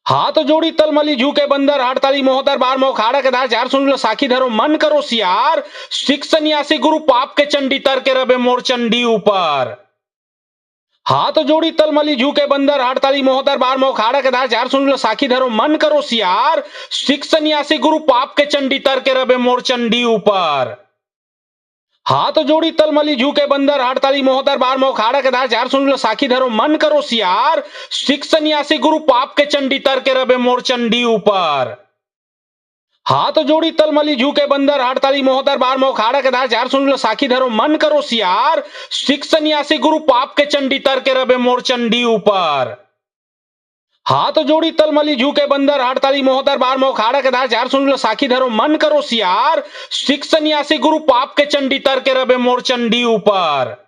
हाथ जोड़ी तलमली झुके बंदर हड़ताली मोहतर बार मो खाड़ा के दार जार सुन लो साखी धरो मन करो सियार सिख सन्यासी गुरु पाप के चंडी तर के रबे मोर चंडी ऊपर। हाथ जोड़ी तलमली झुके बंदर हड़ताली मोहतर बार मो खाड़ा के दार जार सुन लो साखी धरो मन करो सियार सिख सन्यासी गुरु पाप के चंडी तर के रबे मोर चंडी ऊपर। हाथ जोड़ी तलमली झुके बंदर हड़ताली मोहतर बार मो खाड़ा के दार जार सुन लो साखी धरो मन करो सियार सिख सन्यासी गुरु पाप के चंडी तर के रबे मोर चंडी ऊपर। हाथ जोड़ी तलमली झुके बंदर हड़ताली मोहतर बार मो खाड़ा के दार जार सुन लो साखी धरो मन करो सियार सिख सन्यासी गुरु पाप के चंडी तर के रबे मोर चंडी ऊपर। हाथ जोड़ी तलमली झुके बंदर हड़ताली मोहतर बार मो खाड़ा के दार जार सुन लो साखी धरो मन करो सियार सिख सन्यासी गुरु पाप के चंडी तर के रबे मोर चंडी ऊपर।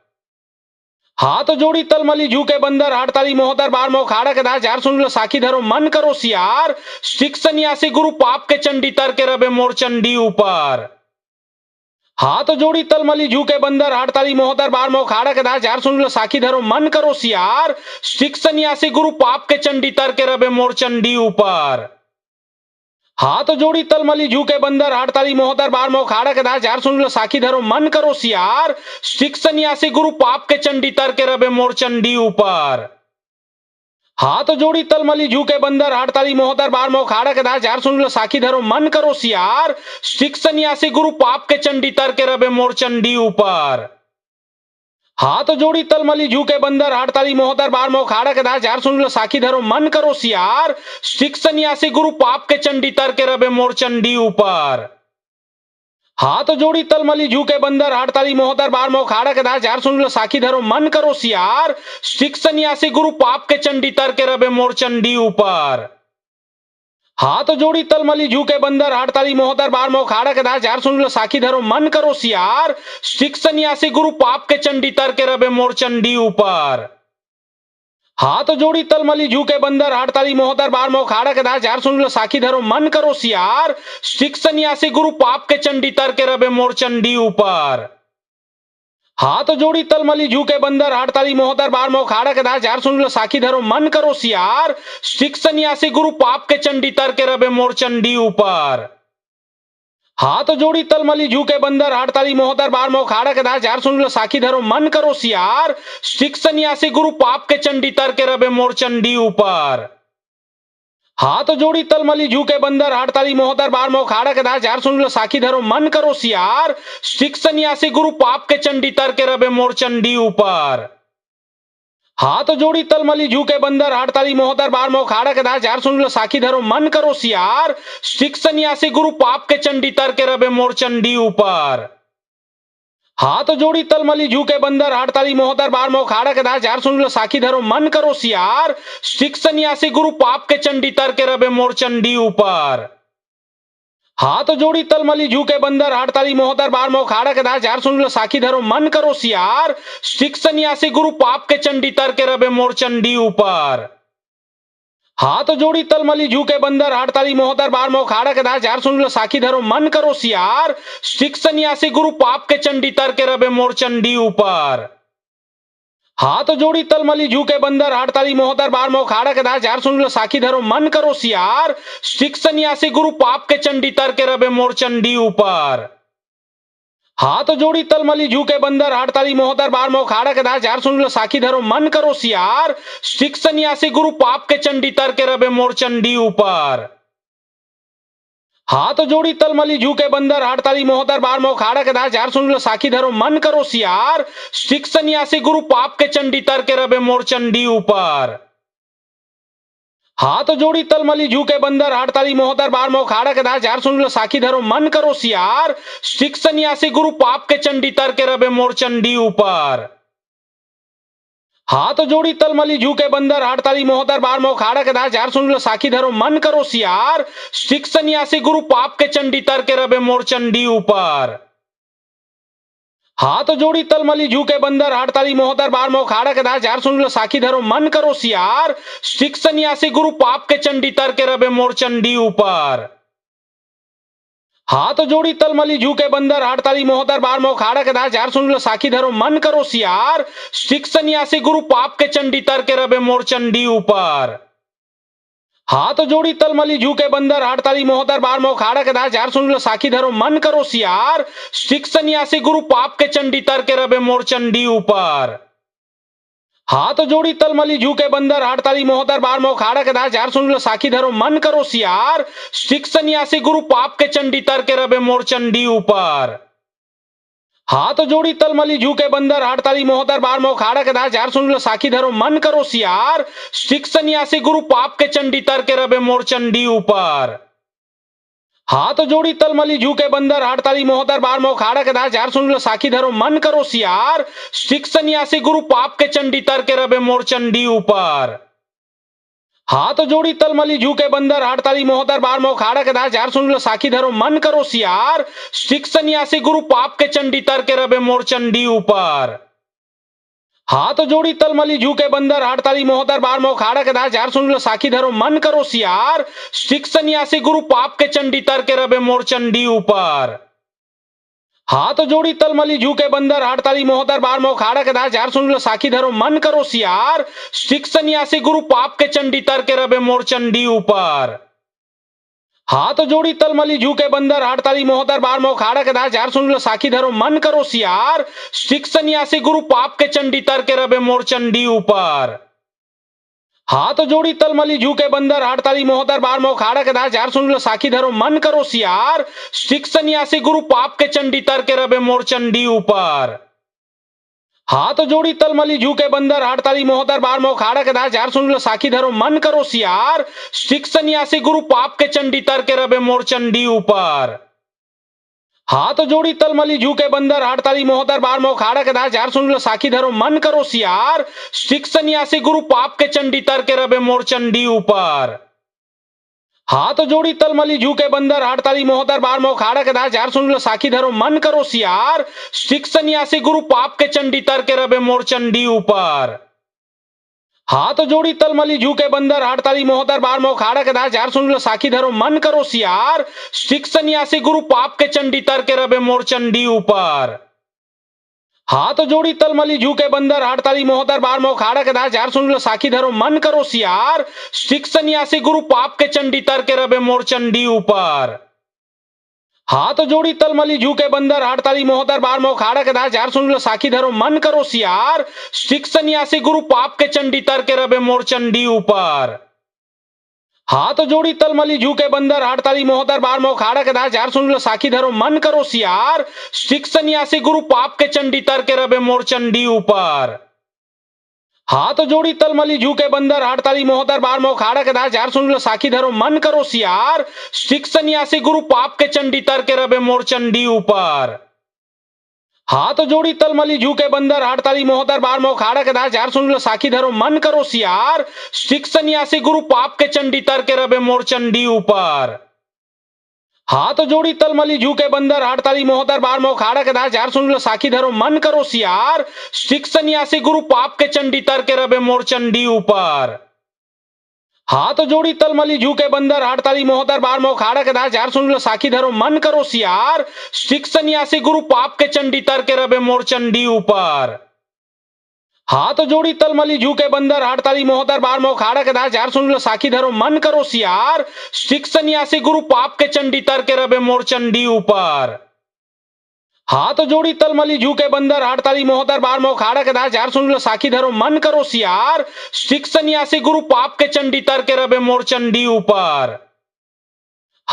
हाथ जोड़ी तलमली झुके बंदर हड़ताली मोहतर बार मो खाड़ा के दार जार सुन लो साखी धरो मन करो सियार सिख सन्यासी गुरु पाप के चंडी तर के रबे मोर चंडी ऊपर। हाथ जोड़ी तलमली झुके बंदर हड़ताली मोहतर बार मो खाड़ा के दार जार सुन लो साखी धरो मन करो सियार सिख सन्यासी गुरु पाप के चंडी तर के रबे मोर चंडी ऊपर। हाथ जोड़ी तलमली झुके बंदर हड़ताली मोहतर बार मो खाड़ा के दार जार सुन लो साखी धरो मन करो सियार सिख सन्यासी गुरु पाप के चंडी तर के रबे मोर चंडी ऊपर। हाथ जोड़ी तलमली झुके बंदर हड़ताली मोहतर बार मो खाड़ा के दार जार सुन लो साखी धरो मन करो सियार सिख सन्यासी गुरु पाप के चंडी तर के रबे मोर चंडी ऊपर। हाथ जोड़ी तलमली झुके बंदर हड़ताली मोहतर बार मो खाड़ा के दार जार सुन लो साखी धरो मन करो सियार सिख सन्यासी गुरु पाप के चंडी तर के रबे मोर चंडी ऊपर। हाथ जोड़ी तलमली झुके बंदर हड़ताली मोहतर बार मो खाड़ा के दार जार सुन लो साखी धरो मन करो सियार सिख सन्यासी गुरु पाप के चंडी तर के रबे मोर चंडी ऊपर। हाथ जोड़ी तलमली झुके बंदर हड़ताली मोहतर बार मो खाड़ा के दार जार सुन लो साखी धरो मन करो सियार सिख सन्यासी गुरु पाप के चंडी तर के रबे मोर चंडी ऊपर। हाथ जोड़ी तलमली झुके बंदर हड़ताली मोहतर बार मो खाड़ा के दार जार सुन लो साखी धरो मन करो सियार सिख सन्यासी गुरु पाप के चंडी तर के रबे मोर चंडी ऊपर। हाथ जोड़ी तलमली झुके बंदर हड़ताली मोहतर बार मो खाड़ा के दार जार सुन लो साखी धरो मन करो सियार सिख सन्यासी गुरु पाप के चंडी तर के रबे मोर चंडी ऊपर। हाथ जोड़ी तलमली झुके बंदर हड़ताली मोहतर बार मो खाड़ा के दार जार सुन लो साखी धरो मन करो सियार सिख सन्यासी गुरु पाप के चंडी तर के रबे मोर चंडी ऊपर। हाथ जोड़ी तलमली झुके बंदर हड़ताली मोहतर बार मो खाड़ा के दार जार सुन लो साखी धरो मन करो सियार सिख सन्यासी गुरु पाप के चंडी तर के रबे मोर चंडी ऊपर। हाथ जोड़ी तलमली झुके बंदर हड़ताली मोहतर बार मो खाड़ा के दार जार सुन लो साखी धरो मन करो सियार सिख सन्यासी गुरु पाप के चंडी तर के रबे मोर चंडी ऊपर। हाथ जोड़ी तलमली झुके बंदर हड़ताली मोहतर बार मो खाड़ा के दार जार सुन लो साखी धरो मन करो सियार सिख सन्यासी गुरु पाप के चंडी तर के रबे मोर चंडी ऊपर। हाथ जोड़ी तलमली झुके बंदर हड़ताली मोहतर बार मो खाड़ा के दार जार सुन लो साखी धरो मन करो सियार सिख सन्यासी गुरु पाप के चंडी तर के रबे मोर चंडी ऊपर। हाथ जोड़ी तलमली झुके बंदर हड़ताली मोहतर बार मो खाड़ा के दार जार सुन लो साखी धरो मन करो सियार सिख सन्यासी गुरु पाप के चंडी तर के रबे मोर चंडी ऊपर। हाथ जोड़ी तलमली झुके बंदर हड़ताली मोहतर बार मो खाड़ा के दार जार सुन लो साखी धरो मन करो सियार सिख सन्यासी गुरु पाप के चंडी तर के रबे मोर चंडी ऊपर। हाथ जोड़ी तलमली झुके बंदर हड़ताली मोहतर बार मो खाड़ा के दार जार सुन लो साखी धरो मन करो सियार सिख सन्यासी गुरु पाप के चंडी तर के रबे मोर चंडी ऊपर। हाथ जोड़ी तलमली झुके बंदर हड़ताली मोहतर बार मो खाड़ा के दार जार सुन लो साखी धरो मन करो सियार सिख सन्यासी गुरु पाप के चंडी तर के रबे मोर चंडी ऊपर। हाथ जोड़ी तलमली झुके बंदर हड़ताली मोहतर बार मो खाड़ा के दार जार सुन लो साखी धरो मन करो सियार सिख सन्यासी गुरु पाप के चंडी तर के रबे मोर चंडी ऊपर। हाथ जोड़ी तलमली झुके बंदर हड़ताली मोहतर बार मो खाड़ा के दार जार सुन लो साखी धरो मन करो सियार सिख सन्यासी गुरु पाप के चंडी तर के रबे मोर चंडी ऊपर। हाथ जोड़ी तलमली झुके बंदर हड़ताली मोहतर बार मो खाड़ा के दार जार सुन लो साखी धरो मन करो सियार सिख सन्यासी गुरु पाप के चंडी तर के रबे मोर चंडी ऊपर। हाथ जोड़ी तलमली झुके बंदर हड़ताली मोहतर बार मो खाड़ा के दार जार सुन लो साखी धरो मन करो सियार सिख सन्यासी गुरु पाप के चंडी तर के रबे मोर चंडी ऊपर। हाथ जोड़ी तलमली झुके बंदर हड़ताली मोहतर बार मो खाड़ा के दार जार सुन लो साखी धरो मन करो सियार सिख सन्यासी गुरु पाप के चंडी तर के रबे मोर चंडी ऊपर। हाथ जोड़ी तलमली झुके बंदर हड़ताली मोहतर बार मो खाड़ा के दार जार सुन लो साखी धरो मन करो सियार सिख सन्यासी गुरु पाप के चंडी तर के रबे मोर चंडी ऊपर। हाथ जोड़ी तलमली झुके बंदर हड़ताली मोहतर बार मो खाड़ा के दार जार सुन लो साखी धरो मन करो सियार सिख सन्यासी गुरु पाप के चंडी तर के रबे मोर चंडी ऊपर। हाथ जोड़ी तलमली झुके बंदर हड़ताली मोहतर बार मो खाड़ा के दार जार सुन लो साखी धरो मन करो सियार सिख सन्यासी गुरु पाप के चंडी तर के रबे मोर चंडी ऊपर। हाथ जोड़ी तलमली झुके बंदर हड़ताली मोहतर बार मो खाड़ा के दार जार सुन लो साखी धरो मन करो सियार सिख सन्यासी गुरु पाप के चंडी तर के रबे मोर चंडी ऊपर। हाथ जोड़ी तलमली झुके बंदर हड़ताली मोहतर बार मो खाड़ा के दार जार सुन लो साखी धरो मन करो सियार सिख सन्यासी गुरु पाप के चंडी तर के रबे मोर चंडी ऊपर। हाथ जोड़ी तलमली झुके बंदर हड़ताली मोहतर बार मो खाड़ा के दार जार सुन लो साखी धरो मन करो सियार सिख सन्यासी गुरु पाप के चंडी तर के रबे मोर चंडी ऊपर। हाथ जोड़ी तलमली झुके बंदर हड़ताली मोहतर बार मो खाड़ा के दार जार सुन लो साखी धरो मन करो सियार सिख सन्यासी गुरु पाप के चंडी तर के रबे मोर चंडी ऊपर। हाथ जोड़ी तलमली झुके बंदर हड़ताली मोहतर बार मो खाड़ा के दार जार सुन लो साखी धरो मन करो सियार सिख सन्यासी गुरु पाप के चंडी तर के रबे मोर चंडी ऊपर। हाथ जोड़ी तलमली झुके बंदर हड़ताली मोहतर बार मो खाड़ा के दार जार सुन लो साखी धरो मन करो सियार सिख सन्यासी गुरु पाप के चंडी तर के रबे मोर चंडी ऊपर। हाथ जोड़ी तलमली झुके बंदर हड़ताली मोहतर बार मो खाड़ा के दार जार सुन लो साखी धरो मन करो सियार सिख सन्यासी गुरु पाप के चंडी तर के रबे मोर चंडी ऊपर। हाथ जोड़ी तलमली झुके बंदर हड़ताली मोहतर बार मो खाड़ा के दार जार सुन लो साखी धरो मन करो सियार सिख सन्यासी गुरु पाप के चंडी तर के रबे मोर चंडी ऊपर। हाथ जोड़ी तलमली झुके बंदर हड़ताली मोहतर बार मो खाड़ा के दार जार सुन लो साखी धरो मन करो सियार सिख सन्यासी गुरु पाप के चंडी तर के रबे मोर चंडी ऊपर। हाथ जोड़ी तलमली झुके बंदर हड़ताली मोहतर बार मो खाड़ा के दार जार सुन लो साखी धरो मन करो सियार सिख सन्यासी गुरु पाप के चंडी तर के रबे मोर चंडी ऊपर। हाथ जोड़ी तलमली झुके बंदर हड़ताली मोहतर बार मो खाड़ा के दार जार सुन लो साखी धरो मन करो सियार सिख सन्यासी गुरु पाप के चंडी तर के रबे मोर चंडी ऊपर। हाथ जोड़ी तलमली झुके बंदर हड़ताली मोहतर बार मो खाड़ा के दार जार सुन लो साखी धरो मन करो सियार सिख सन्यासी गुरु पाप के चंडी तर के रबे मोर चंडी ऊपर। हाथ जोड़ी तलमली झुके बंदर हड़ताली मोहतर बार मो खाड़ा के दार जार सुन लो साखी धरो मन करो सियार सिख सन्यासी गुरु पाप के चंडी तर के रबे मोर चंडी ऊपर। हाथ जोड़ी तलमली झुके बंदर हड़ताली मोहतर बार मो खाड़ा के दार जार सुन लो साखी धरो मन करो सियार सिख सन्यासी गुरु पाप के चंडी तर के रबे मोर चंडी ऊपर। हाथ जोड़ी तलमली झुके बंदर हड़ताली मोहतर बार मो खाड़ा के दार जार सुन लो साखी धरो मन करो सियार सिख सन्यासी गुरु पाप के चंडी तर के रबे मोर चंडी ऊपर। हाथ जोड़ी तलमली झुके बंदर हड़ताली मोहतर बार मो खाड़ा के दार जार सुन लो साखी धरो मन करो सियार सिख सन्यासी गुरु पाप के चंडी तर के रबे मोर चंडी ऊपर। हाथ जोड़ी तलमली झुके बंदर हड़ताली मोहतर बार मो खाड़ा के दार जार सुन लो साखी धरो मन करो सियार सिख सन्यासी गुरु पाप के चंडी तर के रबे मोर चंडी ऊपर। हाथ जोड़ी तलमली झुके बंदर हड़ताली मोहतर बार मो खाड़ा के दार जार सुन लो साखी धरो मन करो सियार सिख सन्यासी गुरु पाप के चंडी तर के रबे मोर चंडी ऊपर।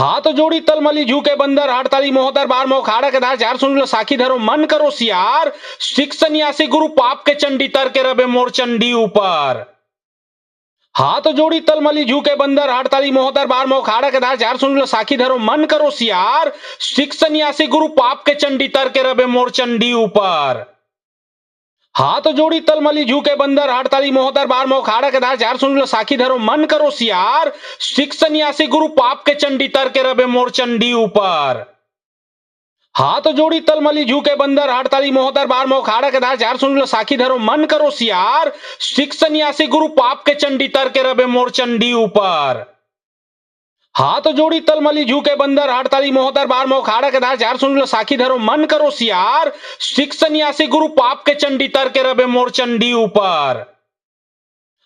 हाथ जोड़ी तलमली झुके बंदर हड़ताली मोहतर बार मो खाड़ा के दार जार सुन लो साखी धरो मन करो सियार सिख सन्यासी गुरु पाप के चंडी तर के रबे मोर चंडी ऊपर। हाथ जोड़ी तलमली झुके बंदर हड़ताली मोहतर बार मो खाड़ा के दार जार सुन लो साखी धरो मन करो सियार सिख सन्यासी गुरु पाप के चंडी तर के रबे मोर चंडी ऊपर। हाथ जोड़ी तलमली झुके बंदर हड़ताली मोहतर बार मो खाड़ा के दार जार सुन लो साखी धरो मन करो सियार सिख सन्यासी गुरु पाप के चंडी तर के रबे मोर चंडी ऊपर। हाथ जोड़ी तलमली झुके बंदर हड़ताली मोहतर बार मो खाड़ा के दार जार सुन लो साखी धरो मन करो सियार सिख सन्यासी गुरु पाप के चंडी तर के रबे मोर चंडी ऊपर। हाथ जोड़ी तलमली झुके बंदर हड़ताली मोहतर बार मोह खाड़ा के धार जार सुन लो साखी धरो मन करो सियार सिख सन्यासी गुरु पाप के चंडी तर के रबे मोर चंडी ऊपर।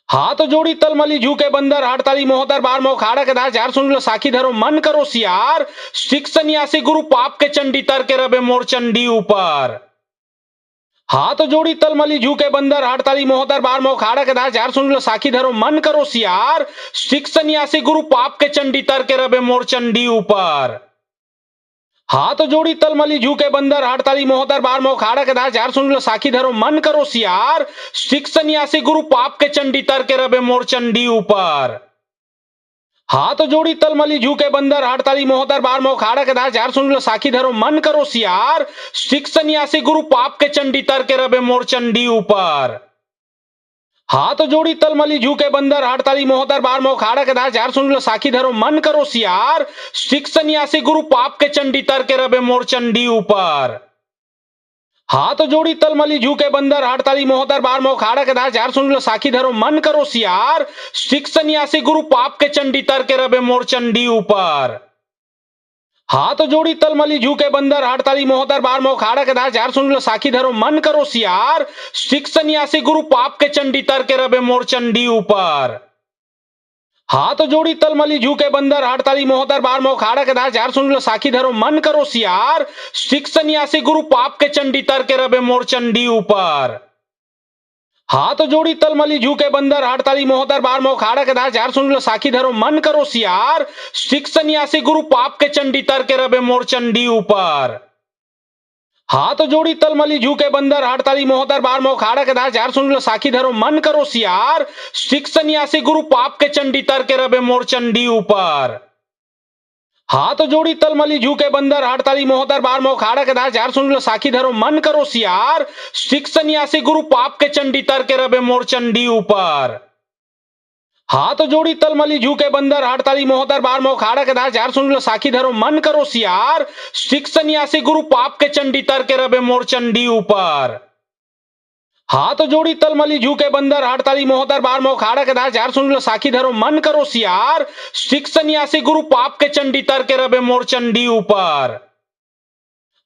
हाथ जोड़ी तलमली झुके बंदर हड़ताली मोहतर बार मोह खाड़ा के धार जार सुन लो साखी धरो मन करो सियार सिख सन्यासी गुरु पाप के चंडी तर के रबे मोर चंडी ऊपर। हाथ जोड़ी तलमली झुके बंदर हड़ताली मोहतर बार मोह खाड़ा के धार जार सुन लो साखी धरो मन करो सियार सिख सन्यासी गुरु पाप के चंडी तर के रबे मोर चंडी ऊपर। हाथ जोड़ी तलमली झुके बंदर हड़ताली मोहतर बार मोह खाड़ा के धार जार सुन लो साखी धरो मन करो सियार सिख सन्यासी गुरु पाप के चंडी तर के रबे मोर चंडी ऊपर। हाथ जोड़ी तलमली झुके बंदर हड़ताली मोहतर बार मोह खाड़ा के धार जार सुन लो साखी धरो मन करो सियार सिख सन्यासी गुरु पाप के चंडी तर के रबे मोर चंडी ऊपर। हाथ जोड़ी तलमली झुके बंदर हड़ताली मोहतर बार मोह खाड़ा के धार जार सुन लो साखी धरो मन करो सियार सिख सन्यासी गुरु पाप के चंडी तर के रबे मोर चंडी ऊपर। हाथ जोड़ी तलमली झुके बंदर हड़ताली मोहतर बार मोह खाड़ा के धार जार सुन लो साखी धरो मन करो सियार सिख सन्यासी गुरु पाप के चंडी तर के रबे मोर चंडी ऊपर। हाथ जोड़ी तलमली झुके बंदर हड़ताली मोहतर बार मोह खाड़ा के धार जार सुन लो साखी धरो मन करो सियार सिख सन्यासी गुरु पाप के चंडी तर के रबे मोर चंडी ऊपर। हाथ जोड़ी तलमली झुके बंदर हड़ताली मोहतर बार मोह खाड़ा के धार जार सुन लो साखी धरो मन करो सियार सिख सन्यासी गुरु पाप के चंडी तर के रबे मोर चंडी ऊपर। हाथ जोड़ी तलमली झुके बंदर हड़ताली मोहतर बार मोह खाड़ा के धार जार सुन लो साखी धरो मन करो सियार सिख सन्यासी गुरु पाप के चंडी तर के रबे मोर चंडी ऊपर। हाथ जोड़ी तलमली झुके बंदर हड़ताली मोहतर बार मोह खाड़ा के धार जार सुन लो साखी धरो मन करो सियार सिख सन्यासी गुरु पाप के चंडी तर के रबे मोर चंडी ऊपर। हाथ जोड़ी तलमली झुके बंदर हड़ताली मोहतर बार मोह खाड़ा के धार जार सुन लो साखी धरो मन करो सियार सिख सन्यासी गुरु पाप के चंडी तर के रबे मोर चंडी ऊपर। हाथ जोड़ी तलमली झुके बंदर हड़ताली मोहतर बार मोह खाड़ा के धार जार सुन लो साखी धरो मन करो सियार सिख सन्यासी गुरु पाप के चंडी तर के रबे मोर चंडी ऊपर। हाथ जोड़ी तलमली झुके बंदर हड़ताली मोहतर बार मोह खाड़ा के धार जार सुन लो साखी धरो मन करो सियार सिख सन्यासी गुरु पाप के चंडी तर के रबे मोर चंडी ऊपर।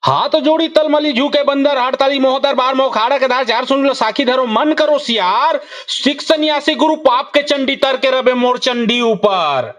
हाथ जोड़ी तलमली झुके बंदर हड़ताली मोहतर बार मोह खाड़ा के धार जार सुन लो साखी धरो मन करो सियार सिख सन्यासी गुरु पाप के चंडी तर के रबे मोर चंडी ऊपर।